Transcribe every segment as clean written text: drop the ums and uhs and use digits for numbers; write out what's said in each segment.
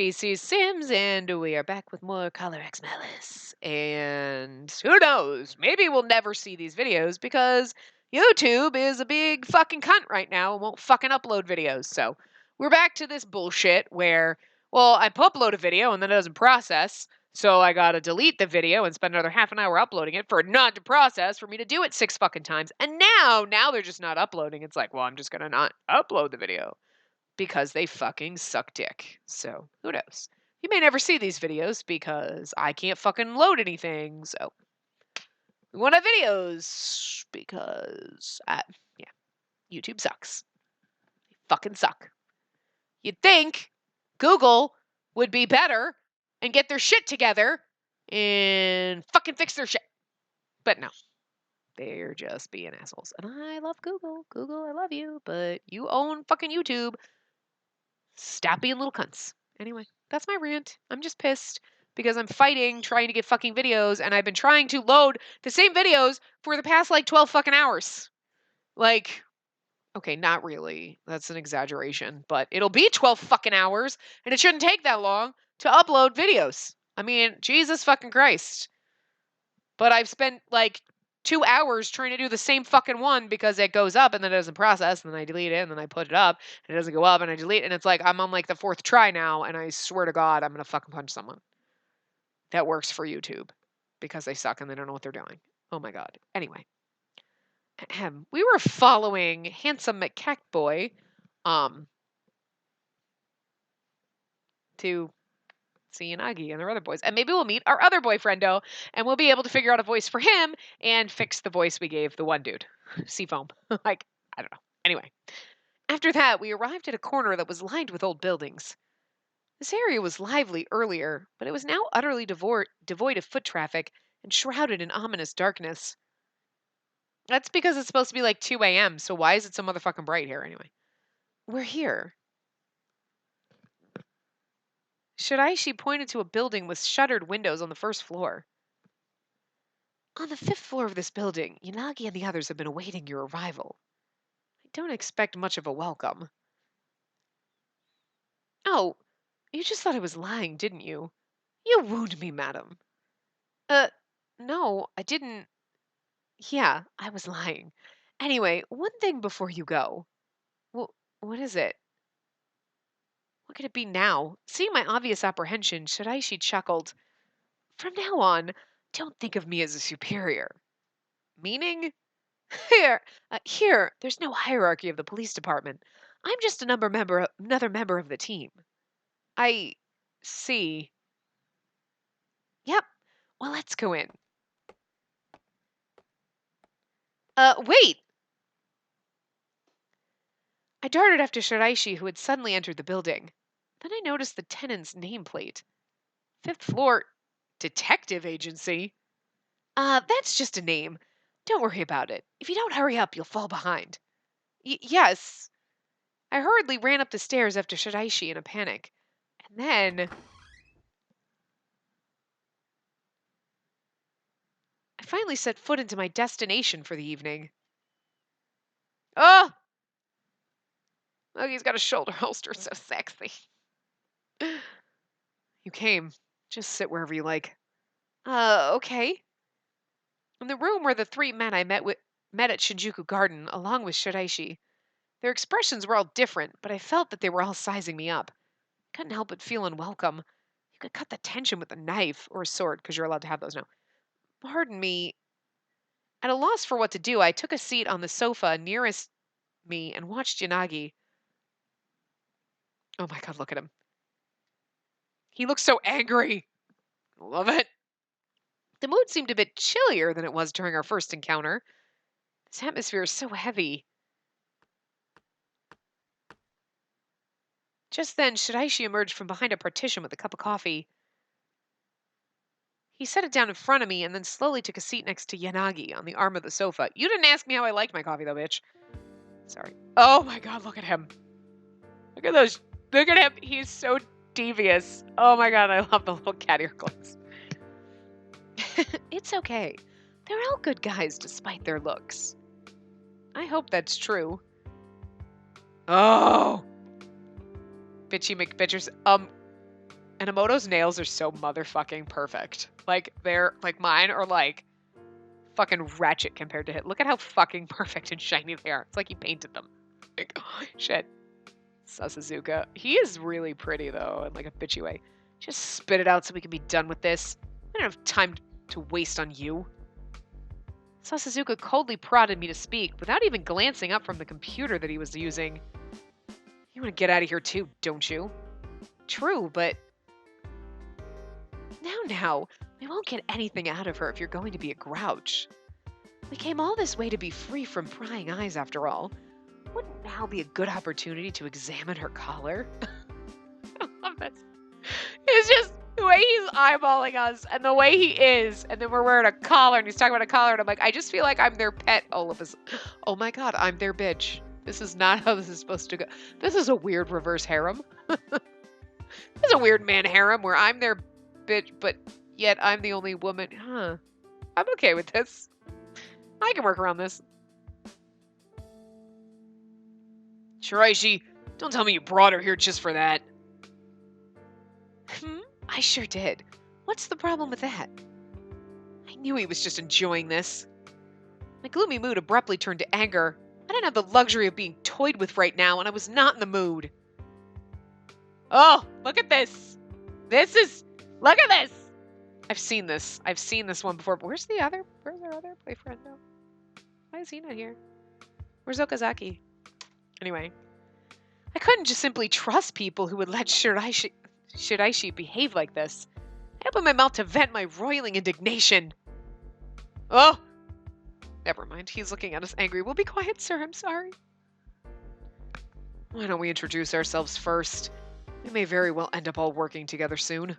Spacey Sims, and we are back with more Color X Malice. And who knows? Maybe we'll never see these videos because YouTube is a big fucking cunt right now and won't fucking upload videos. So we're back to this bullshit where, well, I upload a video and then it doesn't process. So I gotta delete the video and spend another half an hour uploading it for it not to process for me to do it 6 fucking times. And now they're just not uploading. It's like, well, I'm just gonna not upload the video. Because they fucking suck dick. So, who knows? You may never see these videos because I can't fucking load anything. So, we want to have videos because, yeah, YouTube sucks. They fucking suck. You'd think Google would be better and get their shit together and fucking fix their shit. But no. They're just being assholes. And I love Google. Google, I love you. But you own fucking YouTube. Stop being little cunts. Anyway, that's my rant. I'm just pissed because I'm fighting trying to get fucking videos and I've been trying to load the same videos for the past 12 fucking hours. Okay, not really. That's an exaggeration, but it'll be 12 fucking hours and it shouldn't take that long to upload videos. I mean, Jesus fucking Christ. But I've spent 2 hours trying to do the same fucking one because it goes up and then it doesn't process and then I delete it and then I put it up and it doesn't go up and I delete it and it's like I'm on the 4th try now and I swear to God I'm gonna fucking punch someone. That works for YouTube because they suck and they don't know what they're doing. Oh my God. Anyway. We were following Handsome McCack Boy to see Yanagi and their other boys. And maybe we'll meet our other boyfriendo and we'll be able to figure out a voice for him and fix the voice we gave the one dude. Seafoam. I don't know. Anyway. After that, we arrived at a corner that was lined with old buildings. This area was lively earlier, but it was now utterly devoid of foot traffic and shrouded in ominous darkness. That's because it's supposed to be 2 a.m., so why is it so motherfucking bright here anyway? We're here. Shiraishi pointed to a building with shuttered windows on the 1st floor. On the 5th floor of this building, Yanagi and the others have been awaiting your arrival. I don't expect much of a welcome. Oh, you just thought I was lying, didn't you? You wound me, madam. No, I didn't. Yeah, I was lying. Anyway, one thing before you go. Well, what is it? What could it be now? Seeing my obvious apprehension, Shiraishi chuckled. From now on, don't think of me as a superior. Meaning? Here, there's no hierarchy of the police department. I'm just another member of the team. I see. Yep. Well, let's go in. Wait! I darted after Shiraishi, who had suddenly entered the building. Then I noticed the tenant's nameplate. 5th floor detective agency? That's just a name. Don't worry about it. If you don't hurry up, you'll fall behind. Yes. I hurriedly ran up the stairs after Shiraishi in a panic. And then I finally set foot into my destination for the evening. Oh! Look, he's got a shoulder holster. So sexy. You came. Just sit wherever you like. Okay. In the room were the 3 men I met at Shinjuku Garden, along with Shiraishi. Their expressions were all different, but I felt that they were all sizing me up. I couldn't help but feel unwelcome. You could cut the tension with a knife or a sword, because you're allowed to have those now. Pardon me. At a loss for what to do, I took a seat on the sofa nearest me and watched Yanagi. Oh my God, look at him. He looks so angry. Love it. The mood seemed a bit chillier than it was during our first encounter. This atmosphere is so heavy. Just then, Shiraishi emerged from behind a partition with a cup of coffee. He set it down in front of me and then slowly took a seat next to Yanagi on the arm of the sofa. You didn't ask me how I liked my coffee, though, bitch. Sorry. Oh my God, look at him. Look at those. Look at him. He's so devious. Oh my God, I love the little cat ear clothes. It's okay. They're all good guys despite their looks. I hope that's true. Oh. Bitchy McBitchers. Enomoto's nails are so motherfucking perfect. Like, they're, like, mine are, like, fucking ratchet compared to his. Look at how fucking perfect and shiny they are. It's like he painted them. Like, oh, shit. Sasazuka. He is really pretty, though, in, like, a bitchy way. Just spit it out so we can be done with this. I don't have time to waste on you. Sasazuka coldly prodded me to speak, without even glancing up from the computer that he was using. You want to get out of here, too, don't you? True, but... Now, we won't get anything out of her if you're going to be a grouch. We came all this way to be free from prying eyes, after all. Wouldn't now be a good opportunity to examine her collar? I love this. It's just the way he's eyeballing us and the way he is, and then we're wearing a collar and he's talking about a collar, and I'm like, I just feel like I'm their pet all of us. Oh my god, I'm their bitch. This is not how this is supposed to go. This is a weird reverse harem. This is a weird man harem where I'm their bitch, but yet I'm the only woman. Huh. I'm okay with this. I can work around this. Shiraishi, don't tell me you brought her here just for that. I sure did. What's the problem with that? I knew he was just enjoying this. My gloomy mood abruptly turned to anger. I didn't have the luxury of being toyed with right now, and I was not in the mood. Oh, look at this. Look at this. I've seen this. I've seen this one before, but where's our other boyfriend now? Why is he not here? Where's Okazaki? Anyway, I couldn't just simply trust people who would let Shiraishi behave like this. I opened my mouth to vent my roiling indignation. Oh! Never mind, he's looking at us angry. We'll be quiet, sir, I'm sorry. Why don't we introduce ourselves first? We may very well end up all working together soon.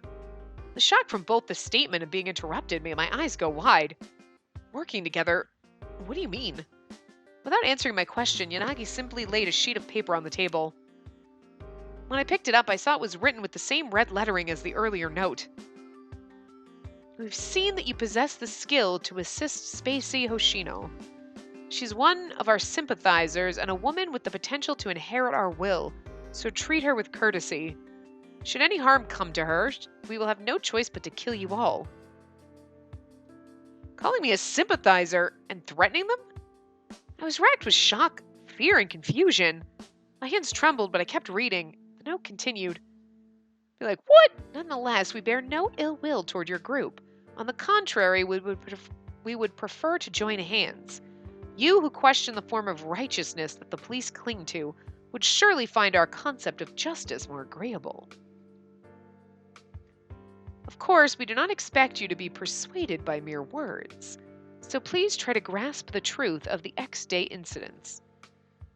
The shock from both the statement and being interrupted made my eyes go wide. Working together? What do you mean? Without answering my question, Yanagi simply laid a sheet of paper on the table. When I picked it up, I saw it was written with the same red lettering as the earlier note. We've seen that you possess the skill to assist Spacey Hoshino. She's one of our sympathizers and a woman with the potential to inherit our will, so treat her with courtesy. Should any harm come to her, we will have no choice but to kill you all. Calling me a sympathizer and threatening them? I was racked with shock, fear, and confusion. My hands trembled, but I kept reading. The note continued. Be like, what? Nonetheless, we bear no ill will toward your group. On the contrary, we would prefer to join hands. You who question the form of righteousness that the police cling to would surely find our concept of justice more agreeable. Of course, we do not expect you to be persuaded by mere words, so please try to grasp the truth of the X-Day incidents.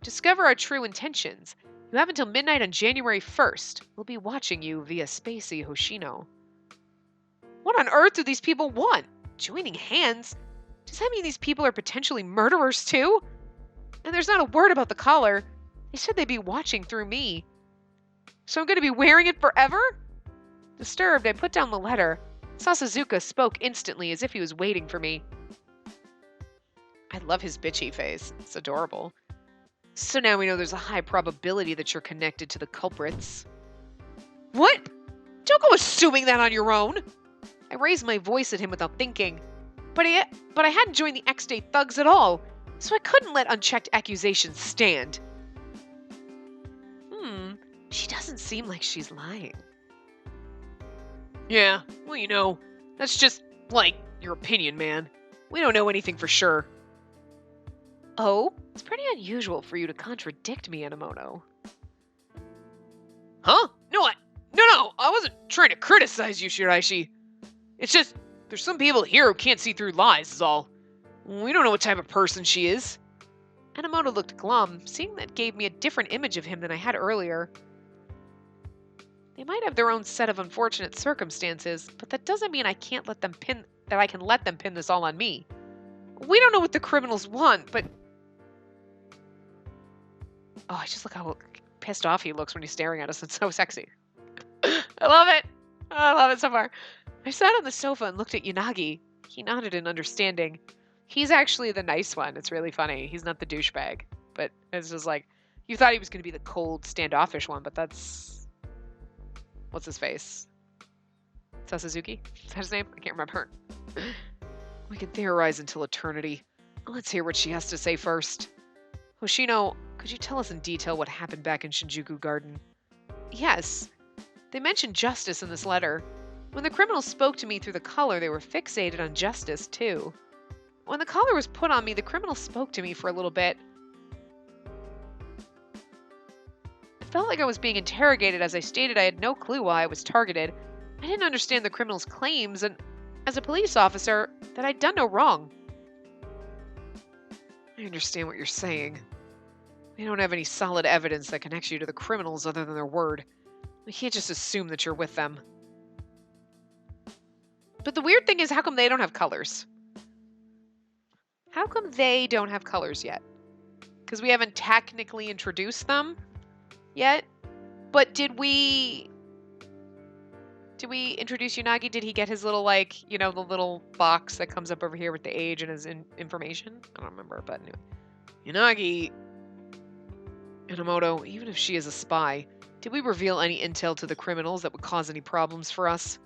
Discover our true intentions. You have until midnight on January 1st. We'll be watching you via Spacey Hoshino. What on earth do these people want? Joining hands? Does that mean these people are potentially murderers too? And there's not a word about the collar. They said they'd be watching through me. So I'm going to be wearing it forever? Disturbed, I put down the letter. Sasazuka spoke instantly as if he was waiting for me. I love his bitchy face. It's adorable. So now we know there's a high probability that you're connected to the culprits. What? Don't go assuming that on your own. I raised my voice at him without thinking. But I hadn't joined the X-Day thugs at all, so I couldn't let unchecked accusations stand. She doesn't seem like she's lying. Yeah, well, you know, that's just, like, your opinion, man. We don't know anything for sure. Oh? It's pretty unusual for you to contradict me, Enomoto. Huh? No, I wasn't trying to criticize you, Shiraishi. It's just, there's some people here who can't see through lies, is all. We don't know what type of person she is. Enomoto looked glum. Seeing that gave me a different image of him than I had earlier. They might have their own set of unfortunate circumstances, but that doesn't mean I can let them pin this all on me. We don't know what the criminals want, but... Oh, I just look how pissed off he looks when he's staring at us. It's so sexy. I love it. Oh, I love it so far. I sat on the sofa and looked at Yanagi. He nodded in understanding. He's actually the nice one. It's really funny. He's not the douchebag. But it's just like, you thought he was going to be the cold, standoffish one, but that's... What's his face? Sasuzuki? Is that his name? I can't remember. We can theorize until eternity. Let's hear what she has to say first. Hoshino, could you tell us in detail what happened back in Shinjuku Garden? Yes. They mentioned justice in this letter. When the criminals spoke to me through the collar, they were fixated on justice, too. When the collar was put on me, the criminals spoke to me for a little bit. It felt like I was being interrogated as I stated I had no clue why I was targeted. I didn't understand the criminals' claims, and as a police officer, that I'd done no wrong. I understand what you're saying. We don't have any solid evidence that connects you to the criminals other than their word. We can't just assume that you're with them. But the weird thing is, how come they don't have colors? How come they don't have colors yet? Because we haven't technically introduced them yet? But did we introduce Unagi? Did he get his little, like, you know, the little box that comes up over here with the age and his information? I don't remember, but anyway. Unagi Inamoto, even if she is a spy, did we reveal any intel to the criminals that would cause any problems for us?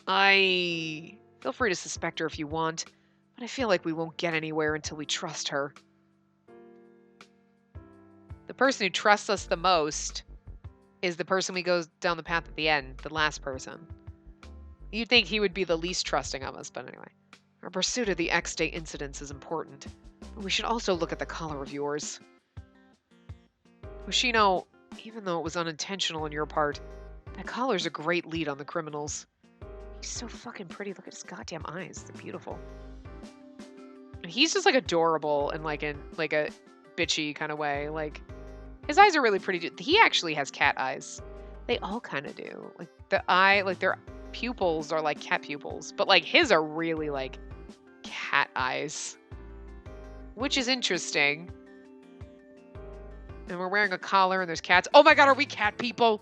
Feel free to suspect her if you want, but I feel like we won't get anywhere until we trust her. The person who trusts us the most is the person we go down the path at the end, the last person. You'd think he would be the least trusting of us, but anyway. Our pursuit of the X-Day incidents is important, but we should also look at the collar of yours. Hoshino, even though it was unintentional on your part, that collar's a great lead on the criminals. He's so fucking pretty. Look at his goddamn eyes. They're beautiful. He's just, like, adorable in, like, a bitchy kind of way. Like, his eyes are really pretty. He actually has cat eyes. They all kind of do. Like, their pupils are like cat pupils. But, like, his are really, like, cat eyes. Which is interesting. And we're wearing a collar and there's cats. Oh my god, are we cat people?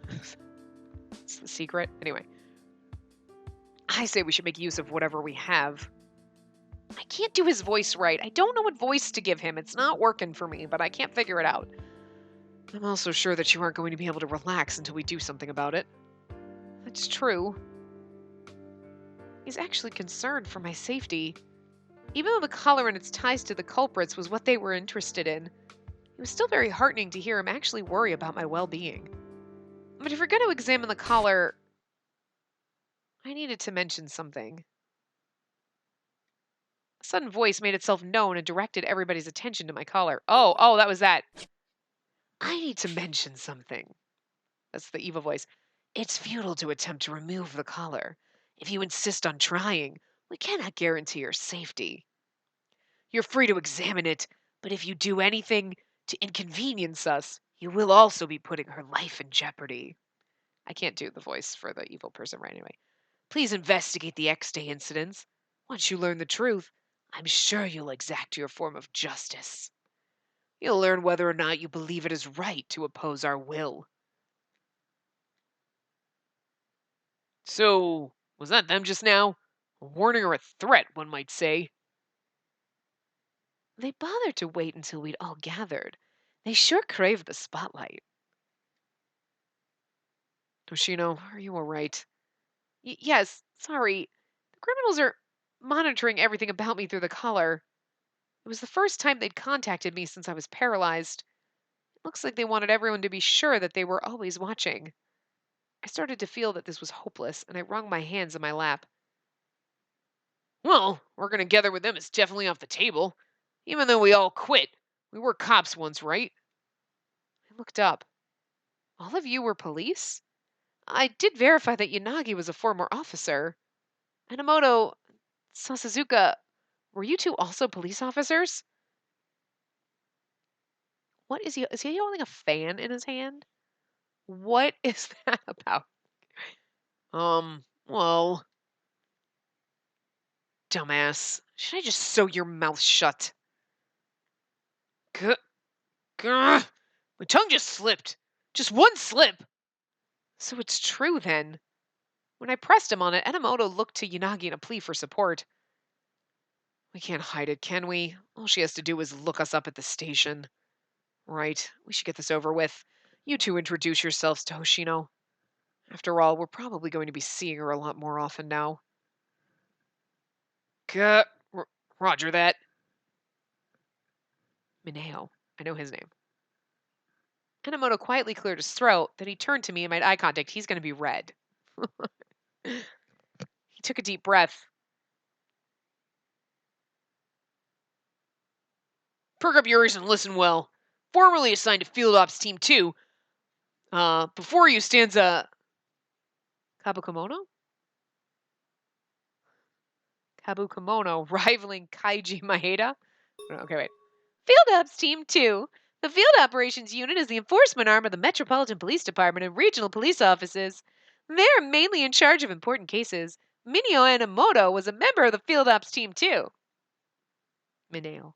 It's the secret. Anyway. I say we should make use of whatever we have. I can't do his voice right. I don't know what voice to give him. It's not working for me, but I can't figure it out. I'm also sure that you aren't going to be able to relax until we do something about it. That's true. He's actually concerned for my safety. Even though the collar and its ties to the culprits was what they were interested in, it was still very heartening to hear him actually worry about my well-being. But if we're going to examine the collar, I needed to mention something. A sudden voice made itself known and directed everybody's attention to my collar. Oh, that was that. I need to mention something. That's the evil voice. It's futile to attempt to remove the collar. If you insist on trying, we cannot guarantee your safety. You're free to examine it, but if you do anything to inconvenience us, you will also be putting her life in jeopardy. I can't do the voice for the evil person right anyway. Please investigate the X-Day incidents. Once you learn the truth, I'm sure you'll exact your form of justice. You'll learn whether or not you believe it is right to oppose our will. So, was that them just now? A warning or a threat, one might say. They bothered to wait until we'd all gathered. They sure craved the spotlight. Toshino, are you all right? Yes, sorry. The criminals are monitoring everything about me through the collar. It was the first time they'd contacted me since I was paralyzed. It looks like they wanted everyone to be sure that they were always watching. I started to feel that this was hopeless, and I wrung my hands in my lap. Well, working together with them is definitely off the table. Even though we all quit, we were cops once, right? I looked up. All of you were police? I did verify that Yanagi was a former officer. Enomoto, Sasuzuka, were you two also police officers? What is he? Is he holding a fan in his hand? What is that about? Well, dumbass. Should I just sew your mouth shut? Gah, gah. My tongue just slipped. Just one slip. So it's true then. When I pressed him on it, Enomoto looked to Yanagi in a plea for support. We can't hide it, can we? All she has to do is look us up at the station. Right, we should get this over with. You two introduce yourselves to Hoshino. After all, we're probably going to be seeing her a lot more often now. Roger that. Mineo. I know his name. Enomoto quietly cleared his throat, then he turned to me and made eye contact. He's going to be red. He took a deep breath. Perk up your ears and listen well. Formerly assigned to Field Ops Team 2, before you stands a... Kabukamono? Kabukamono, rivaling Kaiji Maeda? Okay, wait. Field Ops Team 2. The Field Operations Unit is the enforcement arm of the Metropolitan Police Department and regional police offices. They're mainly in charge of important cases. Mineo Enomoto was a member of the Field Ops Team 2. Mineo.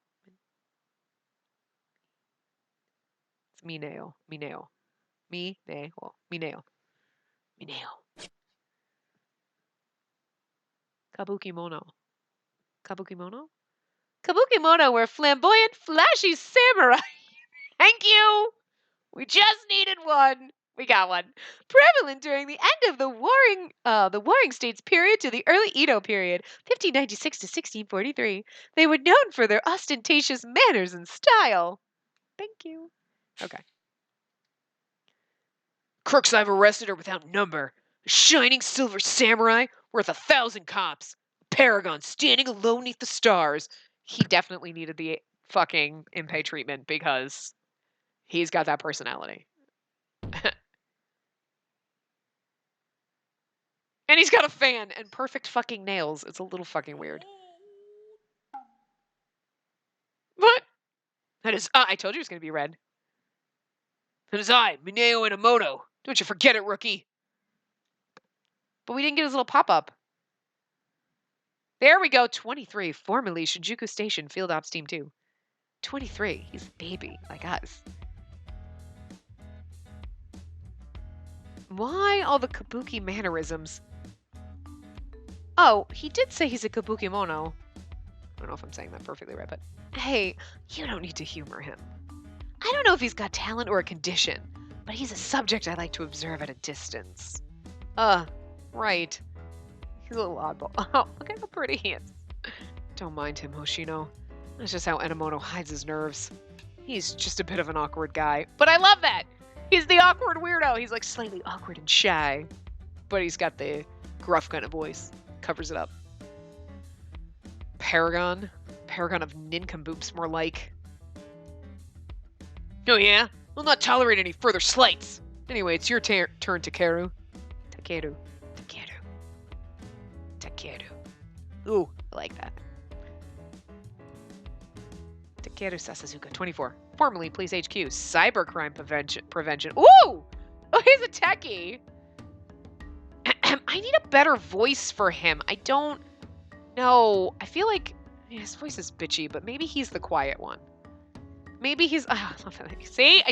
It's Mineo. Mineo. Mineo. Mineo. Mineo. Kabukimono. Kabukimono? Kabukimono were flamboyant, flashy samurai. Thank you! We just needed one. We got one. Prevalent during the end of the Warring States period to the early Edo period, 1596 to 1643. They were known for their ostentatious manners and style. Thank you. Okay. Crooks I've arrested are without number. A shining silver samurai worth 1,000 cops. A paragon standing alone neath the stars. He definitely needed the fucking Impei treatment because he's got that personality. And he's got a fan and perfect fucking nails. It's a little fucking weird. What? That is I told you it was going to be red. That is I, Mineo Enomoto. Don't you forget it, rookie. But we didn't get his little pop-up. There we go, 23, formerly Shinjuku Station, Field Ops Team 2. 23, he's a baby, like us. Why all the kabuki mannerisms? Oh, he did say he's a kabukimono. I don't know if I'm saying that perfectly right, but hey, you don't need to humor him. I don't know if he's got talent or a condition, but he's a subject I like to observe at a distance. Right. He's a little oddball. Oh, look at how pretty he is. Don't mind him, Hoshino. That's just how Enomoto hides his nerves. He's just a bit of an awkward guy. But I love that! He's the awkward weirdo. He's like slightly awkward and shy. But he's got the gruff kind of voice. Covers it up. Paragon? Paragon of nincompoops, more like. Oh yeah? We'll not tolerate any further slights. Anyway, it's your turn, Takeru. Takeru. Ooh, I like that. Takeru Sasazuka, 24. Formerly Police HQ, Cybercrime Prevention. Ooh! Oh, he's a techie. I need a better voice for him. I don't know. I feel like his voice is bitchy, but maybe he's the quiet one. Maybe he's... See?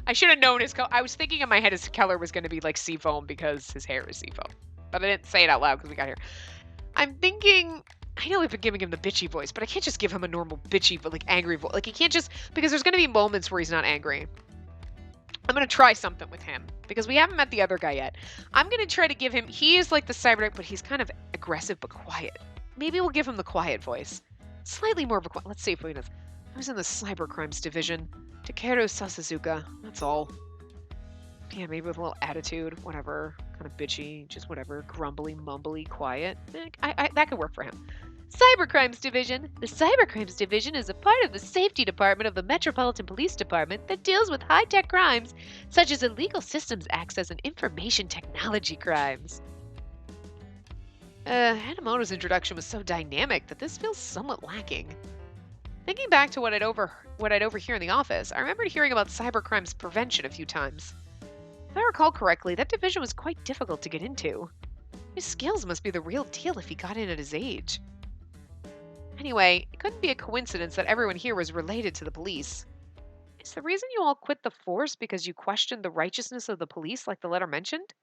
I should have known his... I was thinking in my head his color was going to be like seafoam because his hair is seafoam. But I didn't say it out loud because we got here. I'm thinking... I know we've been giving him the bitchy voice, but I can't just give him a normal bitchy, but like angry voice. Like he can't just... Because there's going to be moments where he's not angry. I'm going to try something with him because we haven't met the other guy yet. I'm going to try to give him... He is like the cybernetic, but he's kind of aggressive but quiet. Maybe we'll give him the quiet voice. Slightly more of a... Let's see if we can... I was in the cybercrimes division. Takeru Sasazuka. That's all. Yeah, maybe with a little attitude. Whatever. Kind of bitchy. Just whatever. Grumbly, mumbly, quiet. That could work for him. Cybercrimes Division. The Cybercrimes Division is a part of the Safety Department of the Metropolitan Police Department that deals with high-tech crimes such as illegal systems access and information technology crimes. Enomoto's introduction was so dynamic that this feels somewhat lacking. Thinking back to what I'd overhear in the office, I remembered hearing about cybercrimes prevention a few times. If I recall correctly, that division was quite difficult to get into. His skills must be the real deal if he got in at his age. Anyway, it couldn't be a coincidence that everyone here was related to the police. Is the reason you all quit the force because you questioned the righteousness of the police like the letter mentioned?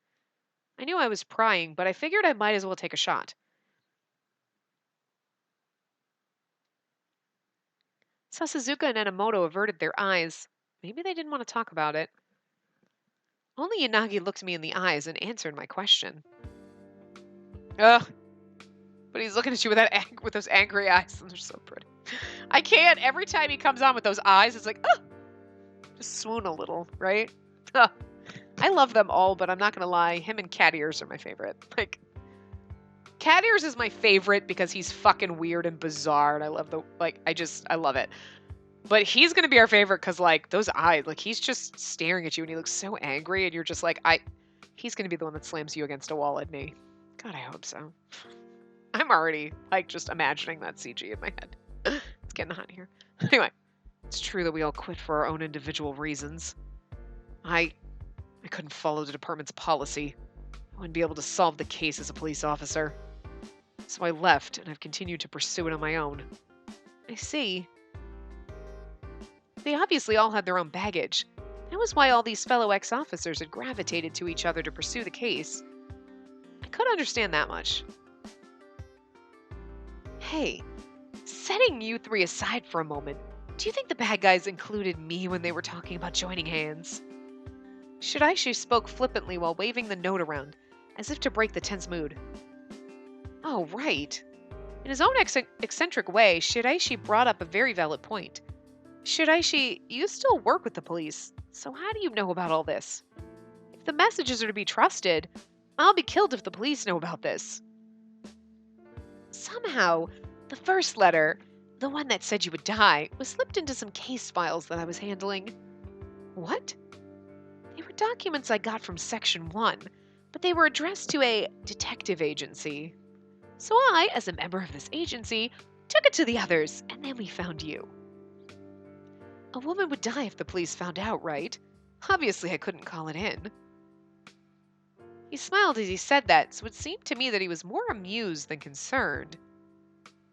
I knew I was prying, but I figured I might as well take a shot. Sasazuka and Enomoto averted their eyes. Maybe they didn't want to talk about it. Only Yanagi looked me in the eyes and answered my question. Ugh. But he's looking at you with with those angry eyes, and they're so pretty. I can't. Every time he comes on with those eyes, it's like, oh, just swoon a little, right? I love them all, but I'm not gonna lie. Him and Cat Ears are my favorite. Like, Cat Ears is my favorite because he's fucking weird and bizarre, and I love I love it. But he's gonna be our favorite because, like, those eyes, like, he's just staring at you and he looks so angry, and you're just like, he's gonna be the one that slams you against a wall at me. God, I hope so. I'm already, like, just imagining that CG in my head. It's getting hot here. Anyway, it's true that we all quit for our own individual reasons. I couldn't follow the department's policy. I wouldn't be able to solve the case as a police officer. So I left, and I've continued to pursue it on my own. I see. They obviously all had their own baggage. That was why all these fellow ex-officers had gravitated to each other to pursue the case. I could understand that much. Hey, setting you three aside for a moment, do you think the bad guys included me when they were talking about joining hands? Shiraishi spoke flippantly while waving the note around, as if to break the tense mood. Oh, right. In his own eccentric way, Shiraishi brought up a very valid point. Shiraishi, you still work with the police, so how do you know about all this? If the messages are to be trusted, I'll be killed if the police know about this. Somehow, the first letter, the one that said you would die, was slipped into some case files that I was handling. What? They were documents I got from Section 1, but they were addressed to a detective agency. So I, as a member of this agency, took it to the others, and then we found you. A woman would die if the police found out, right? Obviously, I couldn't call it in. He smiled as he said that, so it seemed to me that he was more amused than concerned.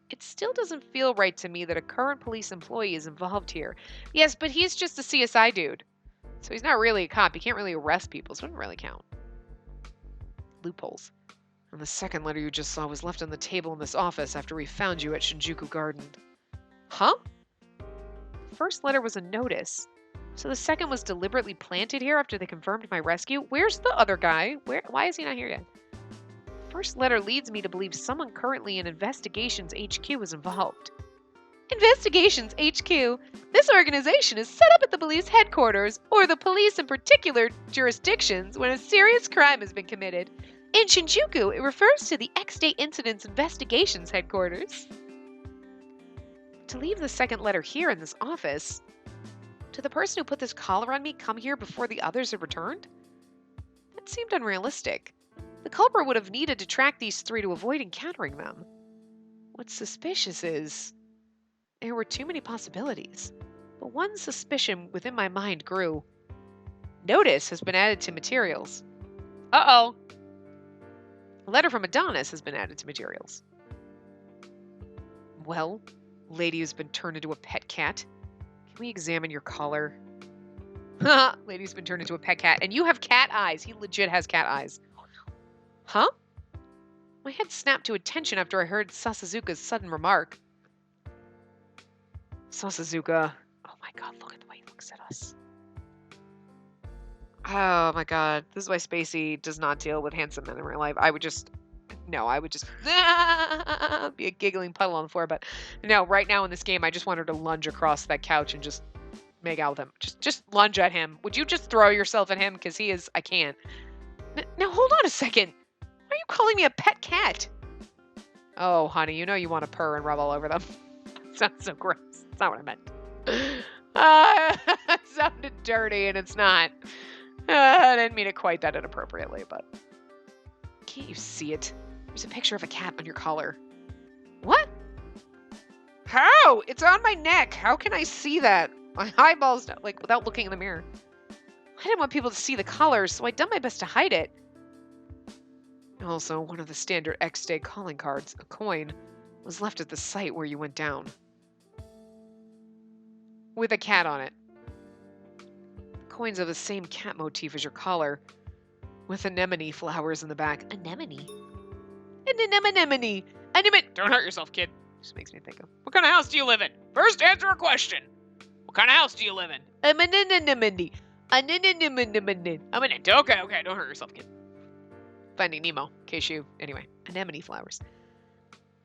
It still doesn't feel right to me that a current police employee is involved here. Yes, but he's just a CSI dude. So he's not really a cop. He can't really arrest people, so it wouldn't really count. Loopholes. And the second letter you just saw was left on the table in this office after we found you at Shinjuku Garden. Huh? The first letter was a notice. So the second was deliberately planted here after they confirmed my rescue? Where's the other guy? Why is he not here yet? The first letter leads me to believe someone currently in Investigations HQ was involved. Investigations HQ? This organization is set up at the police headquarters, or the police in particular jurisdictions, when a serious crime has been committed. In Shinjuku, it refers to the X-Day Incidents Investigations headquarters. To leave the second letter here in this office, did the person who put this collar on me come here before the others had returned? That seemed unrealistic. The culprit would have needed to track these three to avoid encountering them. What's suspicious is there were too many possibilities, but one suspicion within my mind grew. Notice has been added to materials. Uh-oh. A letter from Adonis has been added to materials. Well, lady who's been turned into a pet cat. Can we examine your collar? Haha, lady's been turned into a pet cat. And you have cat eyes. He legit has cat eyes. Huh? My head snapped to attention after I heard Sasazuka's sudden remark. Sasazuka. Oh my god, look at the way he looks at us. Oh my god. This is why Spacey does not deal with handsome men in real life. I would just be a giggling puddle on the floor. But no, right now in this game, I just want her to lunge across that couch and just make out with him. Just lunge at him. Would you just throw yourself at him? Because he is, I can't. Now hold on a second. Why are you calling me a pet cat? Oh, honey, you know you want to purr and rub all over them. Sounds so gross. That's not what I meant. It sounded dirty, and it's not. I didn't mean it quite that inappropriately, but... Can't you see it? There's a picture of a cat on your collar. What? How? It's on my neck. How can I see that? My eyeballs, like, without looking in the mirror. I didn't want people to see the collar, so I done my best to hide it. Also, one of the standard X-Day calling cards, a coin, was left at the site where you went down. With a cat on it. The coin's of the same cat motif as your collar, with anemone flowers in the back. Anemone? An anemone. Don't hurt yourself, kid. Just makes me think of, what kind of house do you live in? First, answer a question. What kind of house do you live in? I'm an anemone. Anemone. Okay, don't hurt yourself, kid. Finding Nemo, in case you... Anyway, anemone flowers.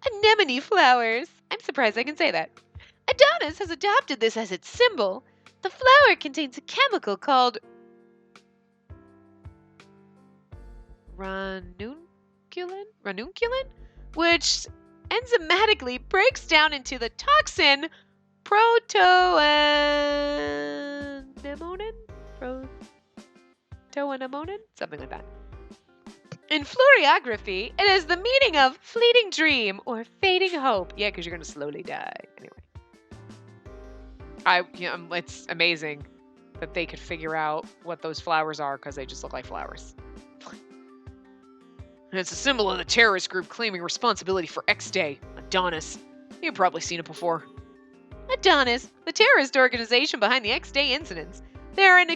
Anemone flowers. I'm surprised I can say that. Adonis has adopted this as its symbol. The flower contains a chemical called ranunculin, which enzymatically breaks down into the toxin protoanemonin? Protoanemonin? Something like that. In floriography, it has the meaning of fleeting dream or fading hope. Yeah, because you're going to slowly die. Anyway. It's amazing that they could figure out what those flowers are because they just look like flowers. And it's a symbol of the terrorist group claiming responsibility for X Day, Adonis. You've probably seen it before. Adonis, the terrorist organization behind the X Day incidents. They are an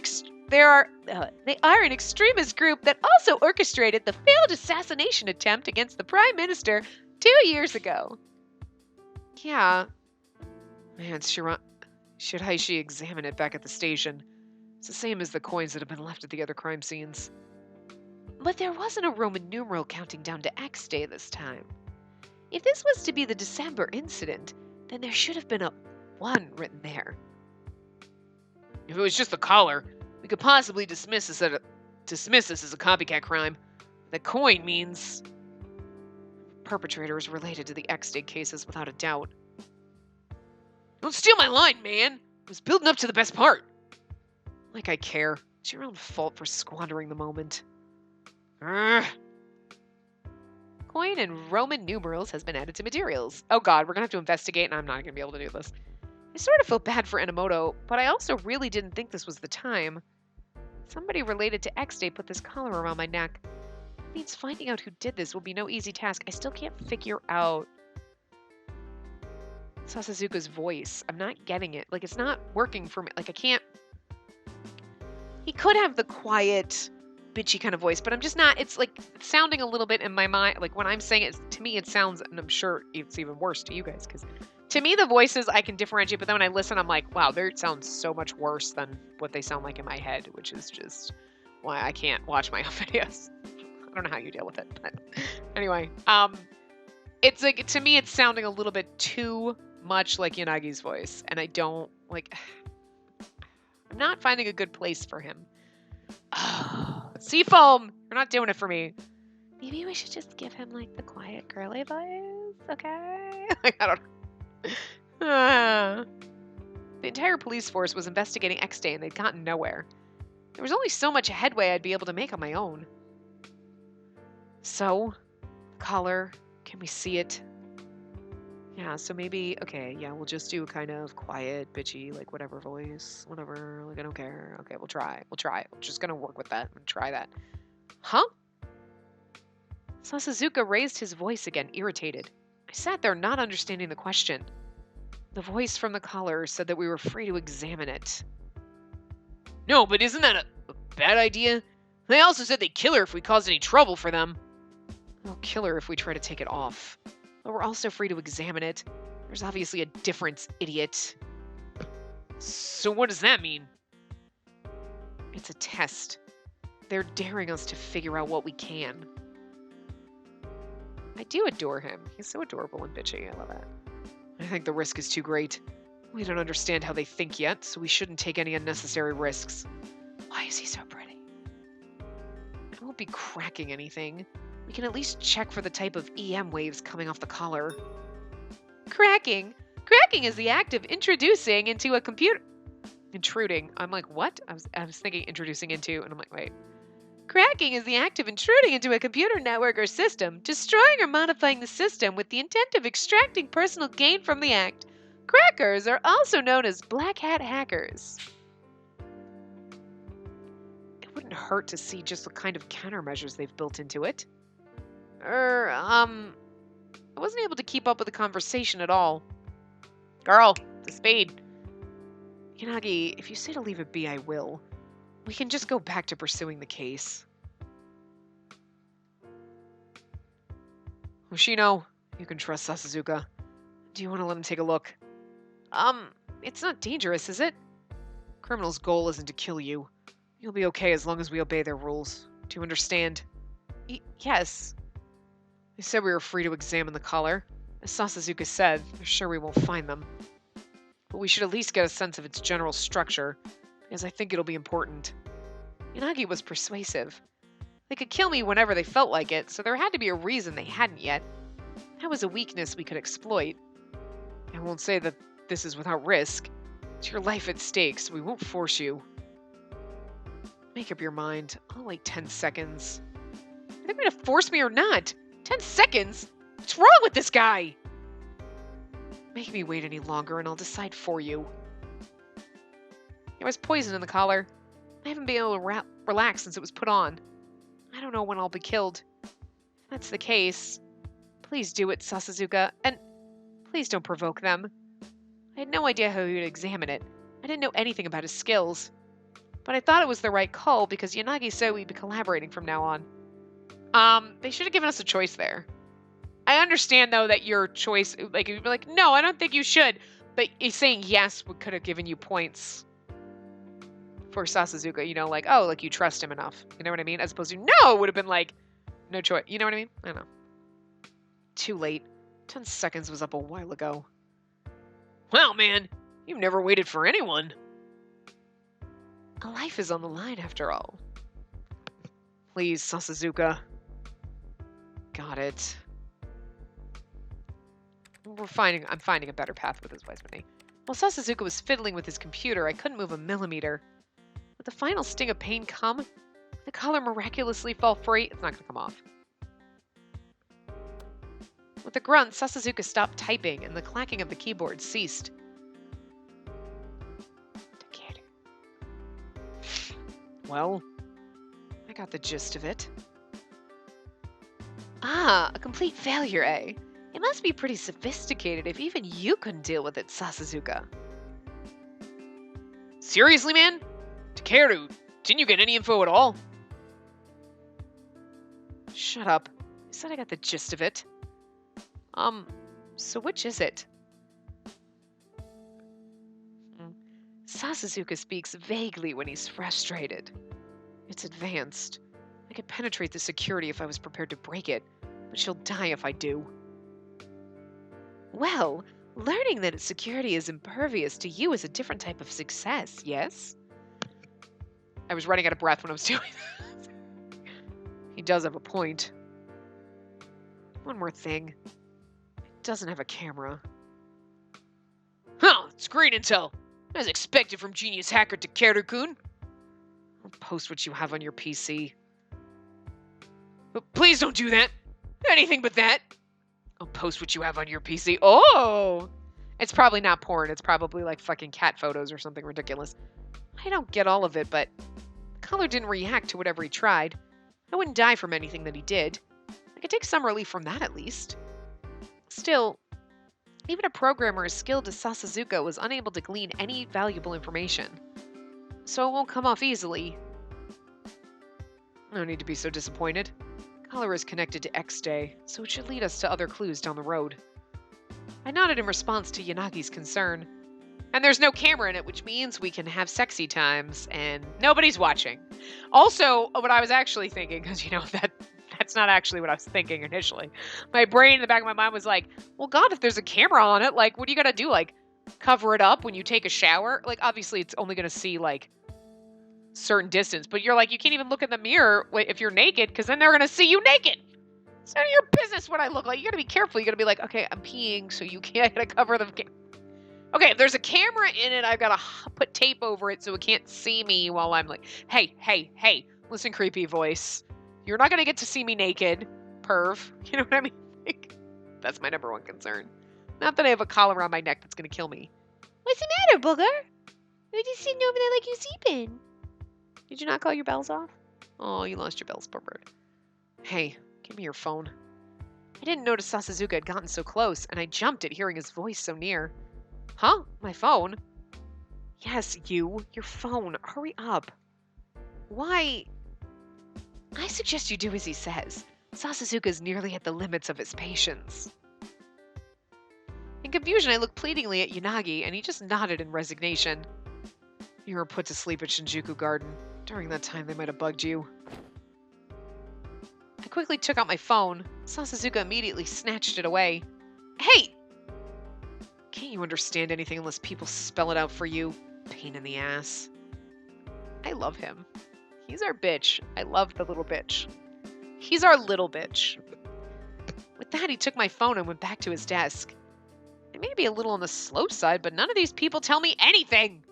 extremist group that also orchestrated the failed assassination attempt against the Prime Minister 2 years ago. Yeah. Man, should Heishi examine it back at the station? It's the same as the coins that have been left at the other crime scenes. But there wasn't a Roman numeral counting down to X Day this time. If this was to be the December incident, then there should have been a 1 written there. If it was just the collar, we could possibly dismiss this as a copycat crime. The coin means perpetrator is related to the X-Day cases without a doubt. Don't steal my line, man! I was building up to the best part. Like I care. It's your own fault for squandering the moment. Urgh. Coin and Roman numerals has been added to materials. Oh god, we're gonna have to investigate and I'm not gonna be able to do this. I sort of feel bad for Enomoto, but I also really didn't think this was the time. Somebody related to X-Day put this collar around my neck. It means finding out who did this will be no easy task. I still can't figure out Sasazuka's voice. I'm not getting it. Like, it's not working for me. Like, I can't... He could have the quiet, bitchy kind of voice, but I'm just not... It's, like, sounding a little bit in my mind. Like, when I'm saying it, to me, it sounds... And I'm sure it's even worse to you guys, because... To me, the voices I can differentiate, but then when I listen, I'm like, wow, they sound so much worse than what they sound like in my head, which is just why I can't watch my own videos. I don't know how you deal with it, but anyway. It's like, to me, it's sounding a little bit too much like Yanagi's voice, and I don't, like, I'm not finding a good place for him. Seafoam! You're not doing it for me. Maybe we should just give him, like, the quiet, girly voice, okay? Like, I don't know. The entire police force was investigating X-Day and they'd gotten nowhere. There was only so much headway I'd be able to make on my own. So, collar, can we see it? Yeah, so maybe, okay, yeah, we'll just do a kind of quiet, bitchy, like whatever voice, whatever, like I don't care. Okay, we'll try. We're just gonna work with that and try that. Huh? Sasazuka raised his voice again, irritated. I sat there not understanding the question. The voice from the collar said that we were free to examine it. No, but isn't that a bad idea? They also said they'd kill her if we caused any trouble for them. We'll kill her if we try to take it off. But we're also free to examine it. There's obviously a difference, idiot. So what does that mean? It's a test. They're daring us to figure out what we can. I do adore him. He's so adorable and bitchy. I love that. I think the risk is too great. We don't understand how they think yet, so we shouldn't take any unnecessary risks. Why is he so pretty? I won't be cracking anything. We can at least check for the type of EM waves coming off the collar. Cracking? Cracking is the act of introducing into a computer... Intruding. I'm like, what? I was thinking introducing into, and I'm like, wait. Cracking is the act of intruding into a computer network or system, destroying or modifying the system with the intent of extracting personal gain from the act. Crackers are also known as black hat hackers. It wouldn't hurt to see just the kind of countermeasures they've built into it. I wasn't able to keep up with the conversation at all. Girl, the spade. Yanagi, if you say to leave it be, I will. We can just go back to pursuing the case. Hoshino, you can trust Sasazuka. Do you want to let him take a look? It's not dangerous, is it? Criminal's goal isn't to kill you. You'll be okay as long as we obey their rules. Do you understand? Yes. They said we were free to examine the collar. As Sasazuka said, they're sure we won't find them. But we should at least get a sense of its general structure, because I think it'll be important. Yanagi was persuasive. They could kill me whenever they felt like it, so there had to be a reason they hadn't yet. That was a weakness we could exploit. I won't say that this is without risk. It's your life at stake, so we won't force you. Make up your mind. I'll wait 10 seconds. Are they going to force me or not? 10 seconds? What's wrong with this guy? Make me wait any longer and I'll decide for you. There was poison in the collar. I haven't been able to relax since it was put on. I don't know when I'll be killed. If that's the case, please do it, Sasazuka, and please don't provoke them. I had no idea how he would examine it. I didn't know anything about his skills. But I thought it was the right call because Yanagi said we'd be collaborating from now on. They should have given us a choice there. I understand, though, that your choice, like, you'd be like, no, I don't think you should. But saying yes could have given you points for Sasazuka, you know, like, oh, like, you trust him enough. You know what I mean? As opposed to, no, it would have been like, no choice. You know what I mean? I don't know. Too late. 10 seconds was up a while ago. Well, man, you've never waited for anyone. A life is on the line, after all. Please, Sasazuka. Got it. I'm finding a better path with his wise money. While Sasazuka was fiddling with his computer, I couldn't move a millimeter. Would the final sting of pain come? Would the collar miraculously fall free? It's not going to come off. With a grunt, Sasazuka stopped typing, and the clacking of the keyboard ceased. Well, I got the gist of it. Ah, a complete failure, eh? It must be pretty sophisticated if even you couldn't deal with it, Sasazuka. Seriously, man? Takeru, didn't you get any info at all? Shut up. I said I got the gist of it. So which is it? Sasazuka speaks vaguely when he's frustrated. It's advanced. I could penetrate the security if I was prepared to break it, but she'll die if I do. Well, learning that its security is impervious to you is a different type of success, yes? I was running out of breath when I was doing that. He does have a point. One more thing. It doesn't have a camera. Huh, it's great intel. As expected from genius hacker Takeru-kun. I'll post what you have on your PC. But please don't do that. Anything but that. I'll post what you have on your PC. Oh! It's probably not porn. It's probably like fucking cat photos or something ridiculous. I don't get all of it, but the collar didn't react to whatever he tried. I wouldn't die from anything that he did. I could take some relief from that at least. Still, even a programmer as skilled as Sasazuka was unable to glean any valuable information. So it won't come off easily. No need to be so disappointed. Collar is connected to X-Day, so it should lead us to other clues down the road. I nodded in response to Yanagi's concern. And there's no camera in it, which means we can have sexy times, and nobody's watching. Also, what I was actually thinking, because, you know, that's not actually what I was thinking initially. My brain in the back of my mind was like, well, God, if there's a camera on it, like, what do you gotta do? Like, cover it up when you take a shower? Like, obviously, it's only gonna see, like, certain distance. But you're like, you can't even look in the mirror if you're naked, because then they're gonna see you naked. It's none of your business what I look like. You gotta be careful. You gotta be like, okay, I'm peeing, so you can't cover the... Okay, if there's a camera in it, I've gotta put tape over it so it can't see me while I'm like, hey, listen, creepy voice. You're not gonna get to see me naked, perv. You know what I mean? Like, that's my number one concern. Not that I have a collar around my neck that's gonna kill me. What's the matter, booger? You're just sitting over there like you're sleeping. Did you not call your bells off? Oh, you lost your bells, poor bird. Hey, give me your phone. I didn't notice Sasazuka had gotten so close, and I jumped at hearing his voice so near. Huh? My phone? Yes, your phone. Hurry up. Why? I suggest you do as he says. Sasazuka's nearly at the limits of his patience. In confusion, I looked pleadingly at Yanagi, and he just nodded in resignation. You were put to sleep at Shinjuku Garden. During that time, they might have bugged you. I quickly took out my phone. Sasuzuka immediately snatched it away. Hey! Can't you understand anything unless people spell it out for you? Pain in the ass. I love him. He's our bitch. I love the little bitch. He's our little bitch. With that, he took my phone and went back to his desk. I may be a little on the slow side, but none of these people tell me anything!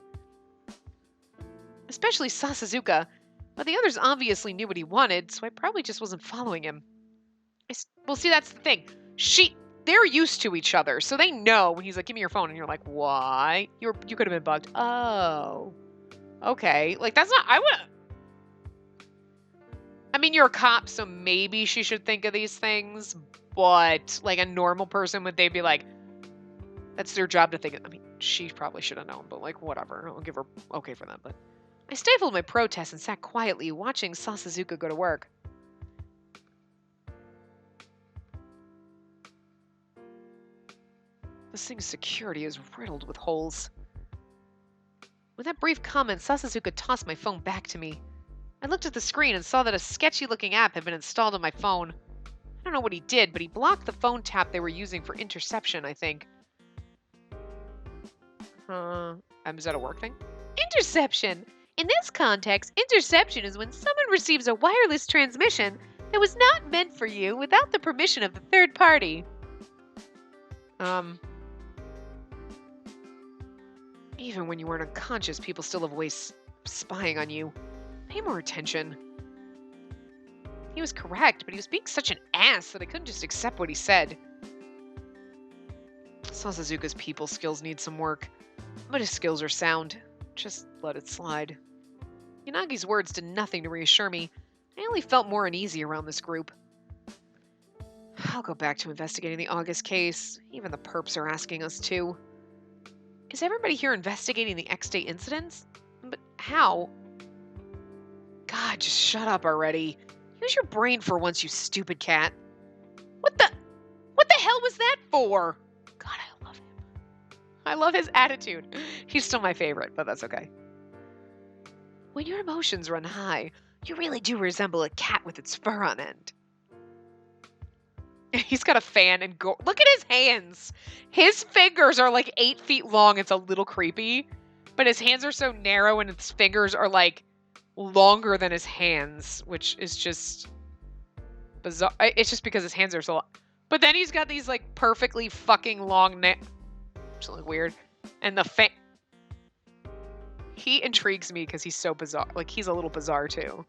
Especially Sasuzuka. But the others obviously knew what he wanted, so I probably just wasn't following him. Well, see, that's the thing. They're used to each other, so they know when he's like, give me your phone, and you're like, why? You could have been bugged. Oh. Okay. Like, that's not, I mean, you're a cop, so maybe she should think of these things, but, like, a normal person, would they be like, that's their job to think, I mean, she probably should have known, but, like, whatever. I'll give her okay for that, but. I stifled my protest and sat quietly, watching Sasuzuka go to work. This thing's security is riddled with holes. With that brief comment, Sasuzuka tossed my phone back to me. I looked at the screen and saw that a sketchy-looking app had been installed on my phone. I don't know what he did, but he blocked the phone tap they were using for interception, I think. Is that a work thing? Interception! In this context, interception is when someone receives a wireless transmission that was not meant for you without the permission of the third party. Even when you weren't unconscious, people still have ways spying on you. Pay more attention. He was correct, but he was being such an ass that I couldn't just accept what he said. Sasuzuka's people skills need some work, but his skills are sound. Just let it slide. Yanagi's words did nothing to reassure me. I only felt more uneasy around this group. I'll go back to investigating the August case. Even the perps are asking us to. Is everybody here investigating the X-Day incidents? But how? God, just shut up already. Use your brain for once, you stupid cat. What the hell was that for? God, I love him. I love his attitude. He's still my favorite, but that's okay. When your emotions run high, you really do resemble a cat with its fur on end. He's got a fan and go. Look at his hands. His fingers are like 8 feet long. It's a little creepy, but his hands are so narrow and his fingers are like longer than his hands, which is just bizarre. It's just because his hands are so long. But then he's got these like perfectly fucking long nails, which look weird. And the he intrigues me because he's so bizarre. Like, he's a little bizarre, too.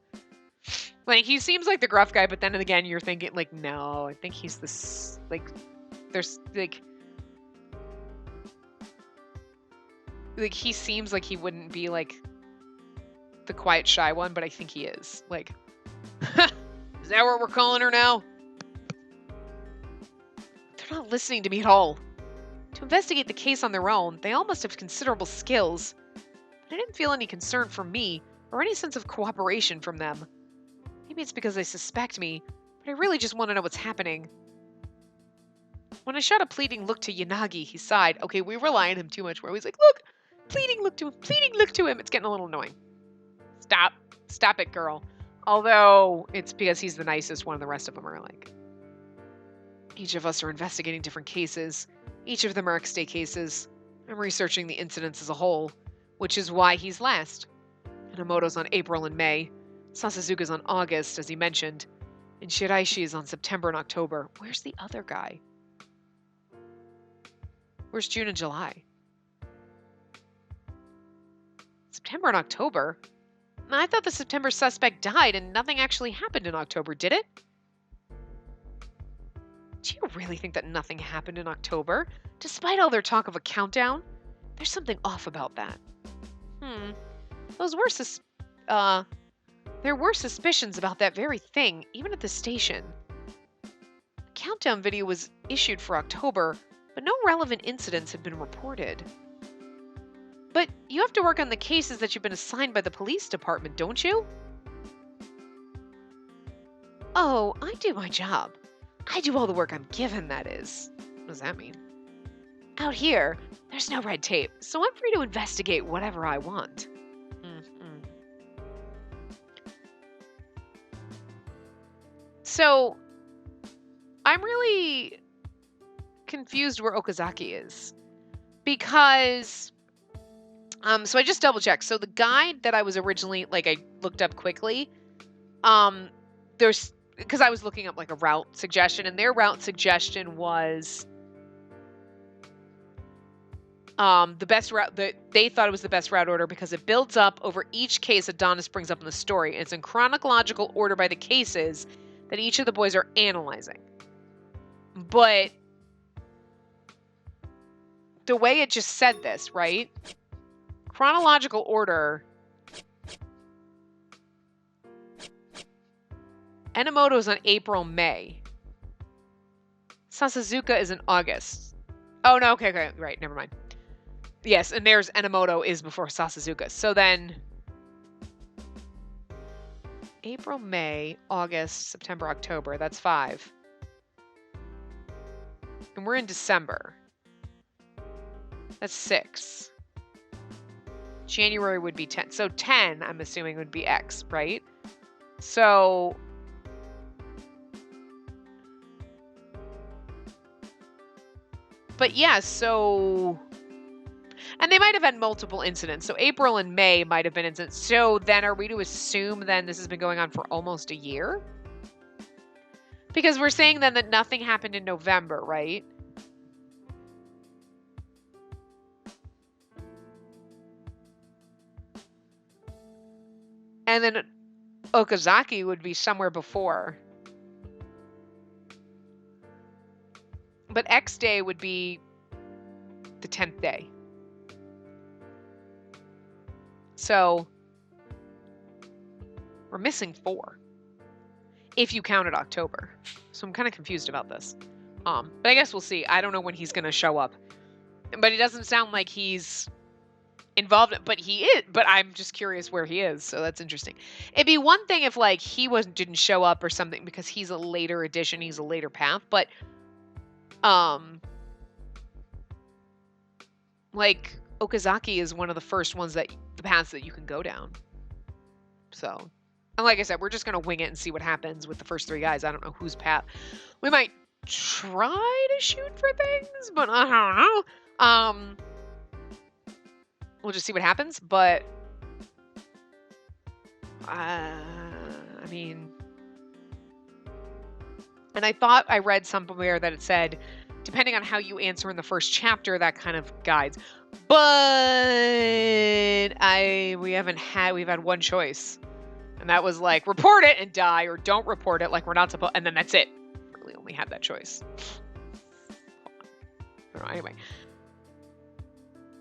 Like, he seems like the gruff guy, but then again, you're thinking, like, no, I think he's this, like, there's, like, he seems like he wouldn't be, like, the quiet, shy one, but I think he is. Like, is that what we're calling her now? They're not listening to me at all. To investigate the case on their own, they all must have considerable skills. I didn't feel any concern from me, or any sense of cooperation from them. Maybe it's because they suspect me, but I really just want to know what's happening. When I shot a pleading look to Yanagi, he sighed. Okay, we rely on him too much, where he's like, look, pleading look to him, pleading look to him. It's getting a little annoying. Stop it, girl. Although, it's because he's the nicest one, and the rest of them are like... Each of us are investigating different cases. Each of them are X-Day cases. I'm researching the incidents as a whole, which is why he's last. Hanamoto's on April and May. Sasuzuka's on August, as he mentioned. And Shiraishi is on September and October. Where's the other guy? Where's June and July? September and October? I thought the September suspect died and nothing actually happened in October, did it? Do you really think that nothing happened in October? Despite all their talk of a countdown? There's something off about that. There were suspicions about that very thing, even at the station. The countdown video was issued for October, but no relevant incidents have been reported. But you have to work on the cases that you've been assigned by the police department, don't you? Oh, I do my job. I do all the work I'm given, that is. What does that mean? Out here, there's no red tape, so I'm free to investigate whatever I want. So I'm really confused where Okazaki is. Because so I just double checked. So the guide that I was originally, like, I looked up quickly, there's, because I was looking up like a route suggestion, and their route suggestion was the best route, that they thought it was the best route order because it builds up over each case Adonis brings up in the story. And it's in chronological order by the cases that each of the boys are analyzing. But the way it just said this, right? Chronological order. Enomoto is on April, May. Sasazuka is in August. Oh, no, okay, right, never mind. Yes, and there's Enomoto is before Sasazuka. So then April, May, August, September, October. That's 5. And we're in December. That's 6. January would be 10. So 10, I'm assuming, would be X, right? So but yeah, so, and they might have had multiple incidents. So April and May might have been incidents. So then are we to assume then this has been going on for almost a year? Because we're saying then that nothing happened in November, right? And then Okazaki would be somewhere before. But X day would be the 10th day. So we're missing 4. If you counted October. So I'm kind of confused about this. But I guess we'll see. I don't know when he's going to show up. But it doesn't sound like he's involved, but he is. But I'm just curious where he is. So that's interesting. It'd be one thing if like he didn't show up or something because he's a later addition, he's a later path, but like Okazaki is one of the first ones the paths that you can go down. So, and like I said, we're just gonna wing it and see what happens with the first 3 guys. I don't know whose path. We might try to shoot for things, but I don't know. We'll just see what happens. But I mean, and I thought I read somewhere that it said, depending on how you answer in the first chapter, that kind of guides. But we've had one choice. And that was like, report it and die, or don't report it like we're not supposed, and then that's it. Really only had that choice. I don't know, anyway.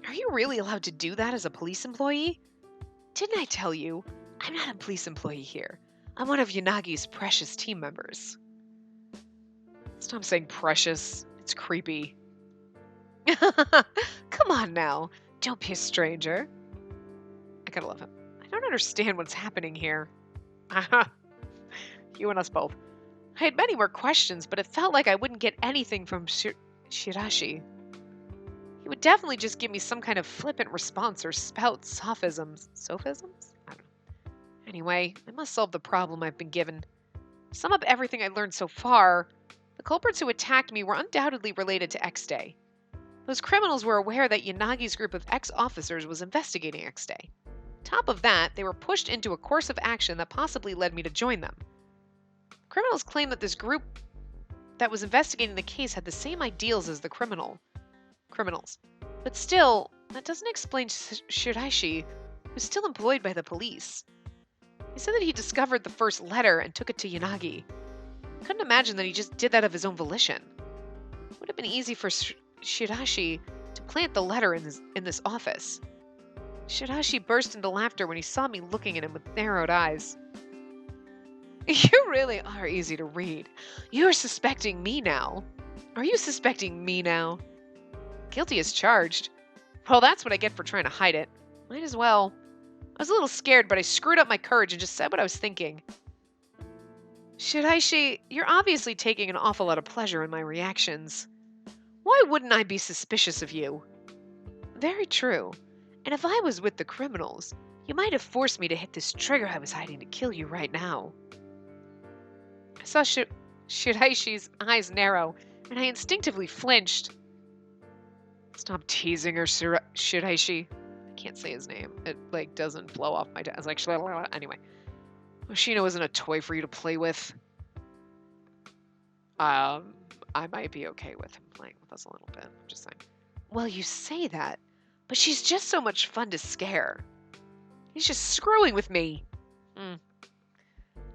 Are you really allowed to do that as a police employee? Didn't I tell you? I'm not a police employee here. I'm one of Yanagi's precious team members. Stop saying precious. It's creepy. Come on now. Don't be a stranger. I gotta love him. I don't understand what's happening here. You and us both. I had many more questions, but it felt like I wouldn't get anything from Shirashi. He would definitely just give me some kind of flippant response or spout sophisms. Sophisms? I don't know. Anyway, I must solve the problem I've been given. To sum up everything I learned so far, the culprits who attacked me were undoubtedly related to X-Day. Those criminals were aware that Yanagi's group of ex-officers was investigating X-Day. Top of that, they were pushed into a course of action that possibly led me to join them. Criminals claim that this group that was investigating the case had the same ideals as the criminals. But still, that doesn't explain Shiraishi, who's still employed by the police. He said that he discovered the first letter and took it to Yanagi. Couldn't imagine that he just did that of his own volition. It would have been easy for Shirashi to plant the letter in this office. Shirashi burst into laughter when he saw me looking at him with narrowed eyes. You really are easy to read. You're suspecting me now. Are you suspecting me now? Guilty as charged. Well, that's what I get for trying to hide it. Might as well. I was a little scared, but I screwed up my courage and just said what I was thinking. Shiraishi, you're obviously taking an awful lot of pleasure in my reactions. Why wouldn't I be suspicious of you? Very true. And if I was with the criminals, you might have forced me to hit this trigger I was hiding to kill you right now. I saw Shiraishi's eyes narrow, and I instinctively flinched. Stop teasing her, Shiraishi. I can't say his name. It, like, doesn't flow off my tongue. It's like, anyway. Hoshino isn't a toy for you to play with. I might be okay with him playing with us a little bit. I'm just saying. Well, you say that, but she's just so much fun to scare. He's just screwing with me. I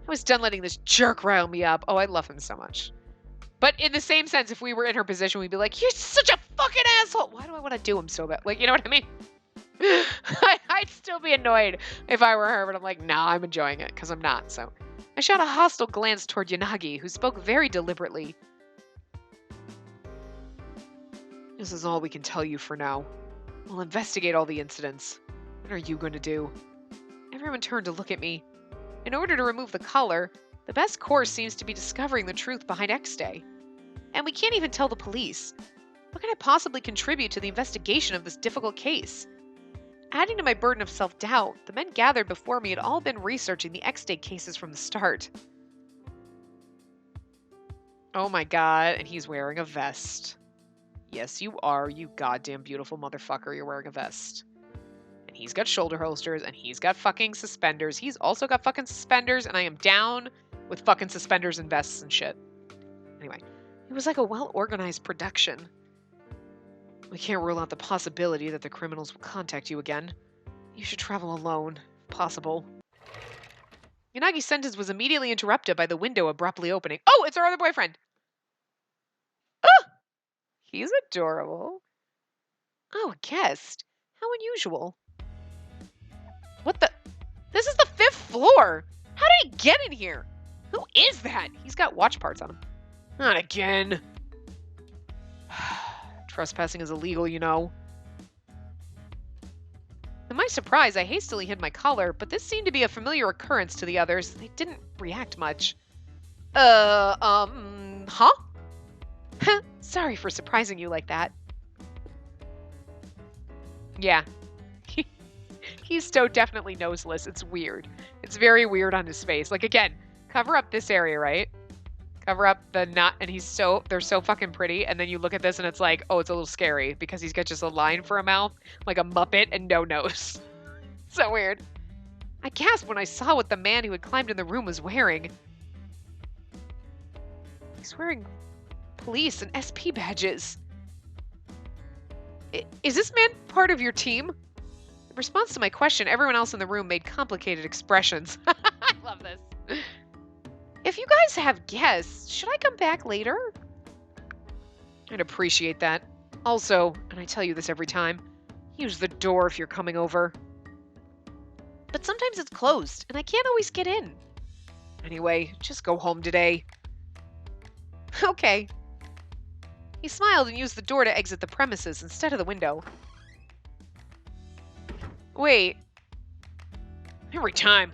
was done letting this jerk rile me up. Oh, I love him so much. But in the same sense, if we were in her position, we'd be like, you're such a fucking asshole. Why do I want to do him so bad? Like, you know what I mean? I'd still be annoyed if I were her, but I'm like, nah, I'm enjoying it because I'm not. So I shot a hostile glance toward Yanagi, who spoke very deliberately. This is all we can tell you for now. We'll investigate all the incidents. What are you going to do? Everyone turned to look at me. In order to remove the color, the best course seems to be discovering the truth behind X-Day. And we can't even tell the police. What can I possibly contribute to the investigation of this difficult case? Adding to my burden of self-doubt, the men gathered before me had all been researching the X-Day cases from the start. Oh my god, and he's wearing a vest. Yes, you are, you goddamn beautiful motherfucker. You're wearing a vest. And he's got shoulder holsters, and he's got fucking suspenders. He's also got fucking suspenders, and I am down with fucking suspenders and vests and shit. Anyway, it was like a well-organized production. We can't rule out the possibility that the criminals will contact you again. You should travel alone, if possible. Yanagi's sentence was immediately interrupted by the window abruptly opening. Oh, it's our other boyfriend! Ah! He's adorable. Oh, a guest. How unusual. What the? This is the 5th floor! How did he get in here? Who is that? He's got watch parts on him. Not again. Trespassing is illegal, you know. To my surprise, I hastily hid my collar, but this seemed to be a familiar occurrence to the others. They didn't react much. Huh? Sorry for surprising you like that. Yeah. He's so definitely noseless. It's weird. It's very weird on his face. Like, again, cover up this area, right? Cover up the nut, and they're so fucking pretty, and then you look at this and it's like, oh, it's a little scary because he's got just a line for a mouth, like a Muppet, and no nose. So weird. I gasped when I saw what the man who had climbed in the room was wearing. He's wearing police and SP badges. Is this man part of your team? In response to my question, everyone else in the room made complicated expressions. I love this. If you guys have guests, should I come back later? I'd appreciate that. Also, and I tell you this every time, use the door if you're coming over. But sometimes it's closed, and I can't always get in. Anyway, just go home today. Okay. He smiled and used the door to exit the premises instead of the window. Wait. Every time.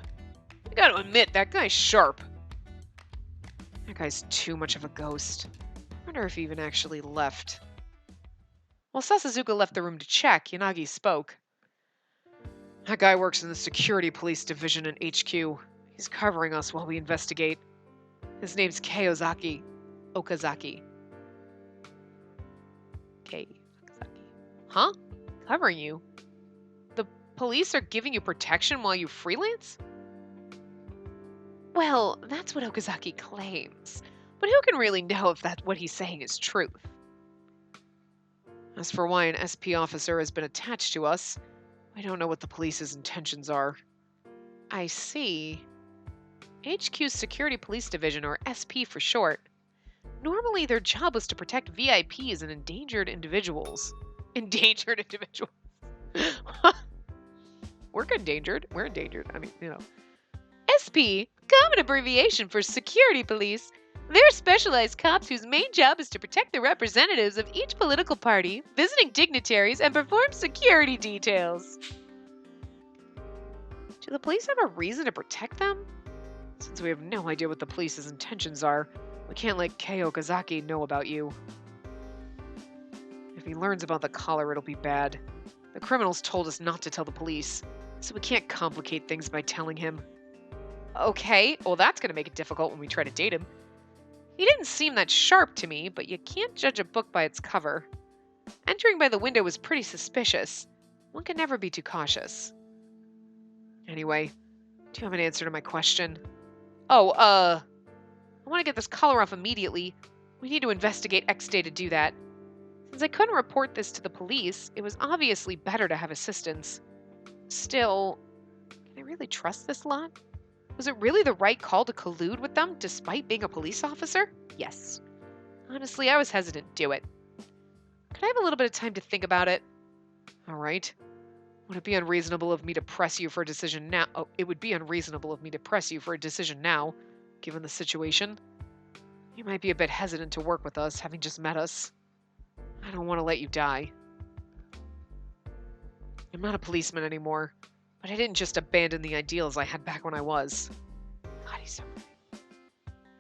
I gotta admit, that guy's sharp. That guy's too much of a ghost. I wonder if he even actually left. While Sasazuka left the room to check, Yanagi spoke. That guy works in the security police division in HQ. He's covering us while we investigate. His name's Okazaki. Okazaki. Huh? Covering you? The police are giving you protection while you freelance? Well, that's what Okazaki claims. But who can really know if what he's saying is truth? As for why an SP officer has been attached to us, I don't know what the police's intentions are. I see. HQ's Security Police Division, or SP for short. Normally, their job was to protect VIPs and endangered individuals. Endangered individuals? We're endangered. We're endangered. I mean, you know. SP, common abbreviation for security police. They're specialized cops whose main job is to protect the representatives of each political party, visiting dignitaries, and perform security details. Do the police have a reason to protect them? Since we have no idea what the police's intentions are, we can't let Kei Okazaki know about you. If he learns about the collar, it'll be bad. The criminals told us not to tell the police, so we can't complicate things by telling him. Okay, well that's going to make it difficult when we try to date him. He didn't seem that sharp to me, but you can't judge a book by its cover. Entering by the window was pretty suspicious. One can never be too cautious. Anyway, do you have an answer to my question? Oh, I want to get this collar off immediately. We need to investigate X-Day to do that. Since I couldn't report this to the police, it was obviously better to have assistance. Still, can I really trust this lot? Was it really the right call to collude with them, despite being a police officer? Yes. Honestly, I was hesitant to do it. Could I have a little bit of time to think about it? All right. Would it be unreasonable of me to press you for a decision now? Oh, it would be unreasonable of me to press you for a decision now, given the situation. You might be a bit hesitant to work with us, having just met us. I don't want to let you die. I'm not a policeman anymore, but I didn't just abandon the ideals I had back when I was. God, he's so pretty.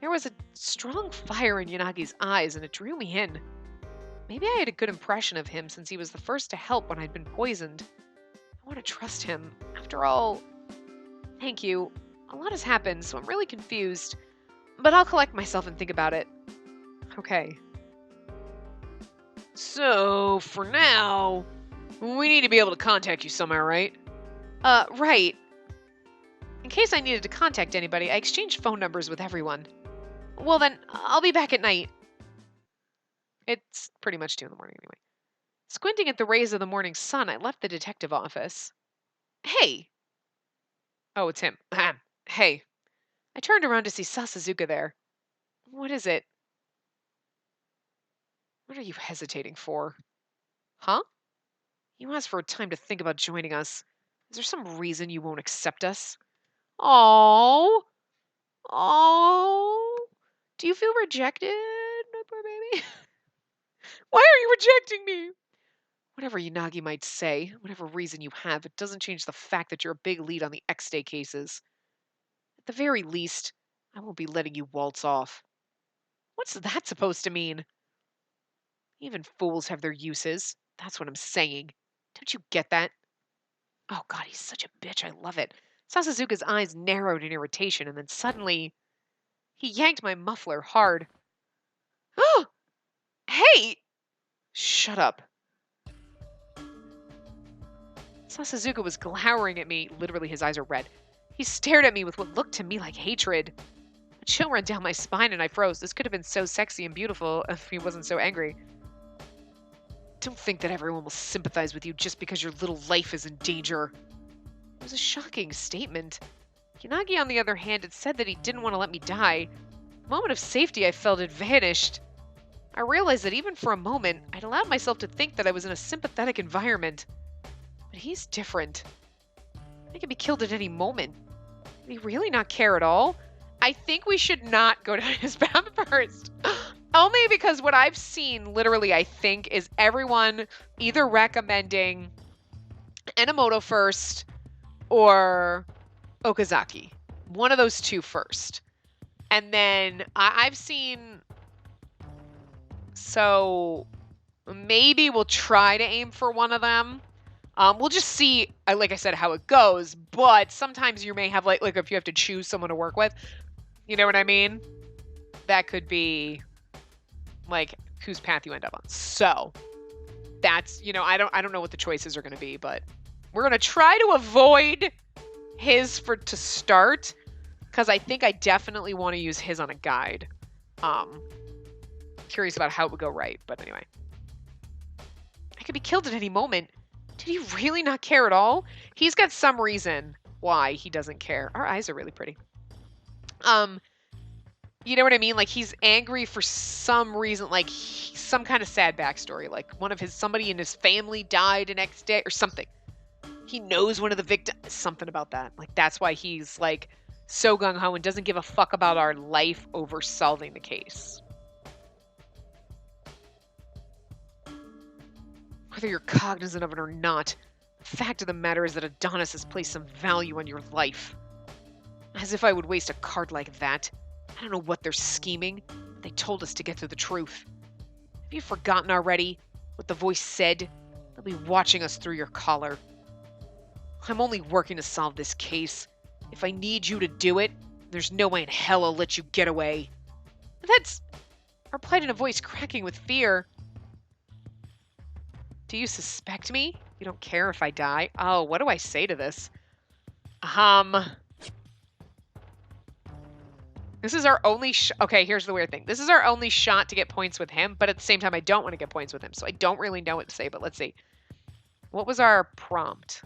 There was a strong fire in Yanagi's eyes, and it drew me in. Maybe I had a good impression of him since he was the first to help when I'd been poisoned. I want to trust him. After all, thank you. A lot has happened, so I'm really confused. But I'll collect myself and think about it. Okay. So, for now, we need to be able to contact you somehow, right? Right. In case I needed to contact anybody, I exchanged phone numbers with everyone. Well then, I'll be back at night. It's pretty much 2 in the morning anyway. Squinting at the rays of the morning sun, I left the detective office. Hey! Oh, it's him. Hey. I turned around to see Sasazuka there. What is it? What are you hesitating for? Huh? You asked for a time to think about joining us. Is there some reason you won't accept us? Oh, oh. Do you feel rejected, my poor baby? Why are you rejecting me? Whatever Yanagi might say, whatever reason you have, it doesn't change the fact that you're a big lead on the X-Day cases. At the very least, I won't be letting you waltz off. What's that supposed to mean? Even fools have their uses. That's what I'm saying. Don't you get that? Oh god, he's such a bitch. I love it. Sasazuka's eyes narrowed in irritation, and then suddenly, he yanked my muffler hard. Oh! Hey! Shut up. Sasazuka was glowering at me. Literally, his eyes are red. He stared at me with what looked to me like hatred. A chill ran down my spine and I froze. This could have been so sexy and beautiful if he wasn't so angry. Don't think that everyone will sympathize with you just because your little life is in danger. It was a shocking statement. Yanagi, on the other hand, had said that he didn't want to let me die. The moment of safety I felt had vanished. I realized that even for a moment, I'd allowed myself to think that I was in a sympathetic environment. But he's different. I could be killed at any moment. Did he really not care at all? I think we should not go down his path first. Only because what I've seen, literally, I think, is everyone either recommending Enomoto first or Okazaki. One of those two first. And then I've seen... So maybe we'll try to aim for one of them. We'll just see, like I said, how it goes. But sometimes you may have, like if you have to choose someone to work with, you know what I mean? That could be, like, whose path you end up on. So that's, I don't know what the choices are going to be, but we're going to try to avoid his to start, because I think I definitely want to use his on a guide. Curious about how it would go right, but anyway. I could be killed at any moment. Did he really not care at all? He's got some reason why he doesn't care. Our eyes are really pretty. You know what I mean? Like, he's angry for some reason, like some kind of sad backstory, like somebody in his family died an X day or something. He knows one of the victims, something about that. Like, that's why he's like so gung-ho and doesn't give a fuck about our life over solving the case. Whether you're cognizant of it or not, the fact of the matter is that Adonis has placed some value on your life. As if I would waste a card like that. I don't know what they're scheming, but they told us to get to the truth. Have you forgotten already what the voice said? They'll be watching us through your collar. I'm only working to solve this case. If I need you to do it, there's no way in hell I'll let you get away. That's replied in a voice cracking with fear. Do you suspect me? You don't care if I die? Oh, what do I say to this? This is our only okay, here's the weird thing. This is our only shot to get points with him, but at the same time, I don't want to get points with him, so I don't really know what to say, but let's see. What was our prompt?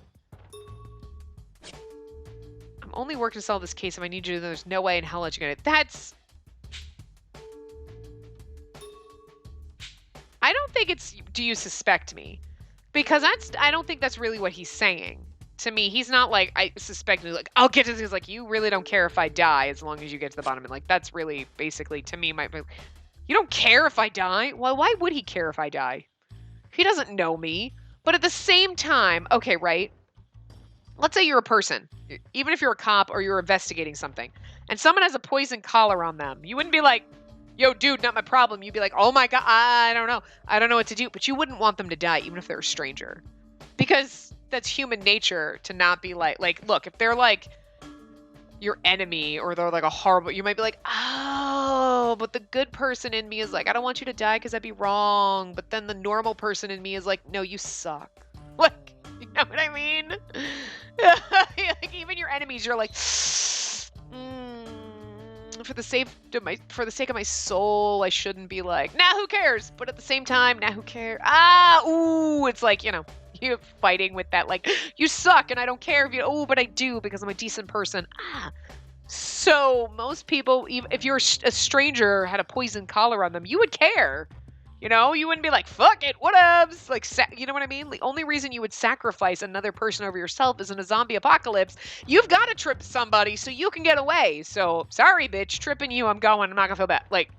I'm only working to solve this case if I need you. There's no way in hell that you're gonna... That's... I don't think it's, do you suspect me? Because I don't think that's really what he's saying. To me, he's not like, I suspect me, like, I'll get to this. He's like, you really don't care if I die as long as you get to the bottom. And like, that's really basically, to me, you don't care if I die? Well, why would he care if I die? He doesn't know me. But at the same time, okay, right? Let's say you're a person, even if you're a cop or you're investigating something, and someone has a poison collar on them. You wouldn't be like, yo, dude, not my problem. You'd be like, oh my God, I don't know. I don't know what to do. But you wouldn't want them to die, even if they're a stranger. Because that's human nature to not be like, look, if they're like your enemy or they're like a horrible, you might be like, oh, but the good person in me is like, I don't want you to die because that'd be wrong. But then the normal person in me is like, no, you suck. Like, you know what I mean? Like, even your enemies, you're like, for the sake of my soul, I shouldn't be like, nah, who cares? But at the same time, nah, who cares? It's like, you know, you're fighting with that, like, you suck and I don't care if you, but I do because I'm a decent person. So most people, if you're a stranger, had a poison collar on them, you would care. You know, you wouldn't be like, fuck it, whatevs. Like, you know what I mean? The only reason you would sacrifice another person over yourself is in a zombie apocalypse. You've got to trip somebody so you can get away. So, sorry, bitch, tripping you, I'm going. I'm not going to feel bad. Like,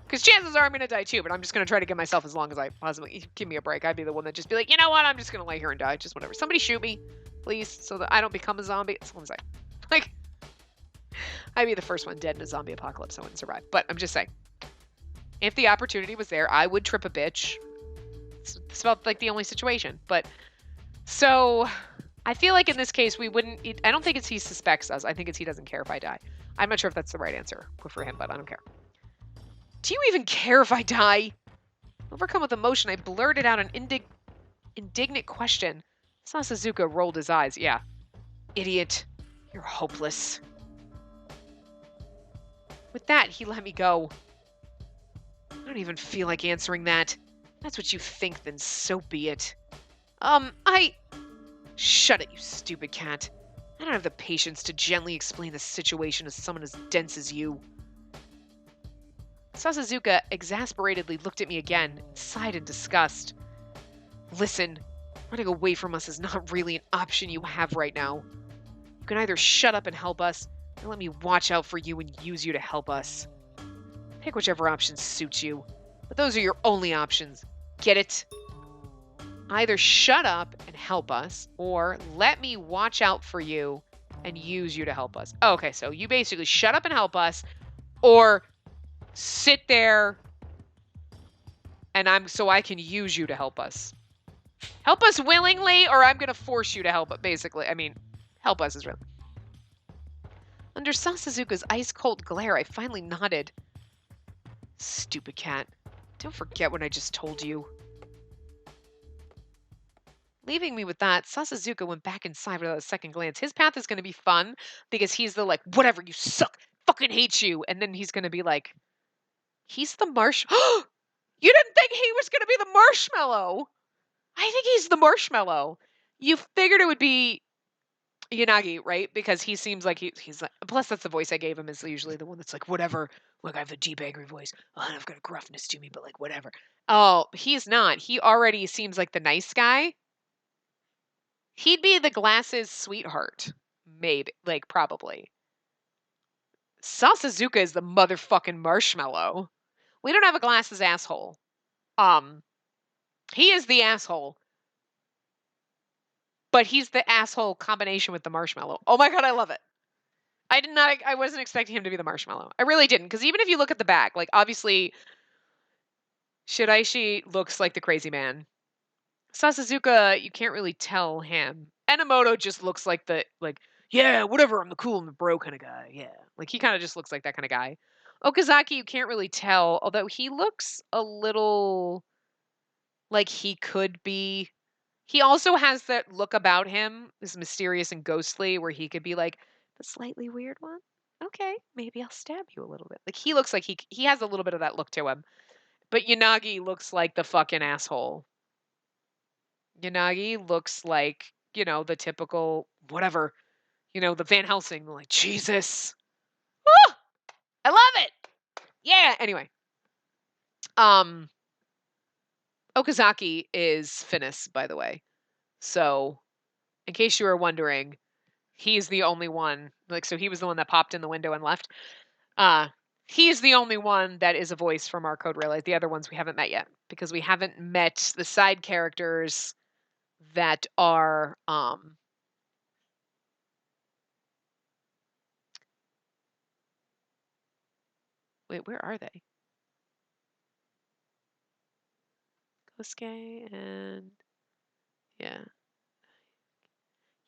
because chances are I'm going to die too, but I'm just going to try to give myself as long as I possibly... Give me a break. I'd be the one that just be like, you know what? I'm just going to lay here and die. Just whatever. Somebody shoot me, please, so that I don't become a zombie. As long as like, I'd be the first one dead in a zombie apocalypse. I wouldn't survive. But I'm just saying. If the opportunity was there, I would trip a bitch. It's about like the only situation. But so I feel like in this case, we wouldn't, I don't think it's he suspects us. I think it's he doesn't care if I die. I'm not sure if that's the right answer for him, but I don't care. Do you even care if I die? Overcome with emotion, I blurted out an indignant question. Sasuzuka rolled his eyes. Yeah. Idiot. You're hopeless. With that, he let me go. I don't even feel like answering that. That's what you think, then so be it. Shut it, you stupid cat. I don't have the patience to gently explain the situation to someone as dense as you. Sasuzuka exasperatedly looked at me again and sighed in disgust. Listen, running away from us is not really an option you have right now. You can either shut up and help us, or let me watch out for you and use you to help us. Pick whichever option suits you, but those are your only options. Get it? Either shut up and help us, or let me watch out for you and use you to help us. Okay, so you basically shut up and help us, or sit there and so I can use you to help us. Help us willingly, or I'm going to force you to help it, basically. I mean, help us is real. Under Sasuzuka's ice-cold glare, I finally nodded. Stupid cat. Don't forget what I just told you. Leaving me with that, Sasuzuka went back inside without a second glance. His path is going to be fun because he's the like, whatever, you suck, fucking hate you. And then he's going to be like, he's the You didn't think he was going to be the marshmallow. I think he's the marshmallow. You figured it would be Yanagi, right? Because he seems like he's like, plus that's the voice I gave him is usually the one that's like, whatever. Look, I have a deep, angry voice. Oh, and I've got a gruffness to me, but like, whatever. Oh, he's not. He already seems like the nice guy. He'd be the glasses sweetheart. Maybe. Like, probably. Sasuzuka is the motherfucking marshmallow. We don't have a glasses asshole. He is the asshole. But he's the asshole combination with the marshmallow. Oh my god, I love it. I wasn't expecting him to be the marshmallow. I really didn't, because even if you look at the back, like, obviously, Shiraishi looks like the crazy man. Sasuzuka, you can't really tell him. Enomoto just looks like yeah, whatever, I'm the cool and the bro kind of guy. Yeah. Like, he kind of just looks like that kind of guy. Okazaki, you can't really tell, although he looks a little like he could be. He also has that look about him, this mysterious and ghostly, where he could be like the slightly weird one. Okay, maybe I'll stab you a little bit. Like he looks like he has a little bit of that look to him. But Yanagi looks like the fucking asshole. Yanagi looks like, the typical whatever, the Van Helsing, like Jesus. Woo! I love it. Yeah. Anyway, um, Okazaki is Finnis, by the way. So, in case you were wondering, he's the only one. Like, so he was the one that popped in the window and left. Uh, he's the only one that is a voice from our code relay. The other ones we haven't met yet because we haven't met the side characters that are wait, where are they? Kosuke and yeah.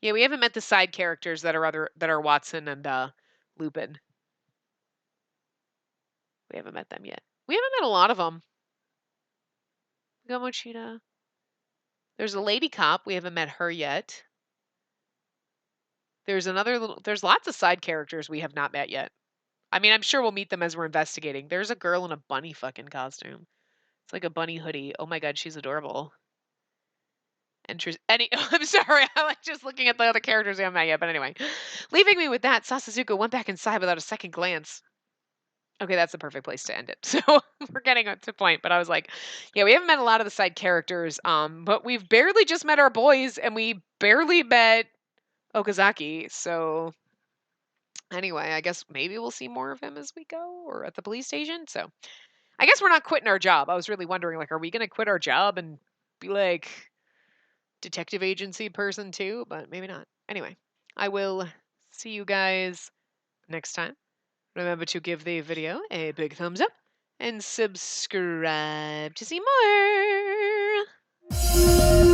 Yeah, we haven't met the side characters that are Watson and Lupin. We haven't met them yet. We haven't met a lot of them. We got Mochita. There's a lady cop. We haven't met her yet. There's lots of side characters we have not met yet. I mean, I'm sure we'll meet them as we're investigating. There's a girl in a bunny fucking costume. It's like a bunny hoodie. Oh my god, she's adorable. I'm sorry, I like just looking at the other characters we haven't met yet, but anyway. Leaving me with that, Sasasuko went back inside without a second glance. Okay, that's the perfect place to end it. So we're getting to point, but I was like, yeah, we haven't met a lot of the side characters, but we've barely just met our boys, and we barely met Okazaki. So anyway, I guess maybe we'll see more of him as we go, or at the police station. So I guess we're not quitting our job. I was really wondering, like, are we going to quit our job and be like detective agency person too? But maybe not. Anyway, I will see you guys next time. Remember to give the video a big thumbs up and subscribe to see more.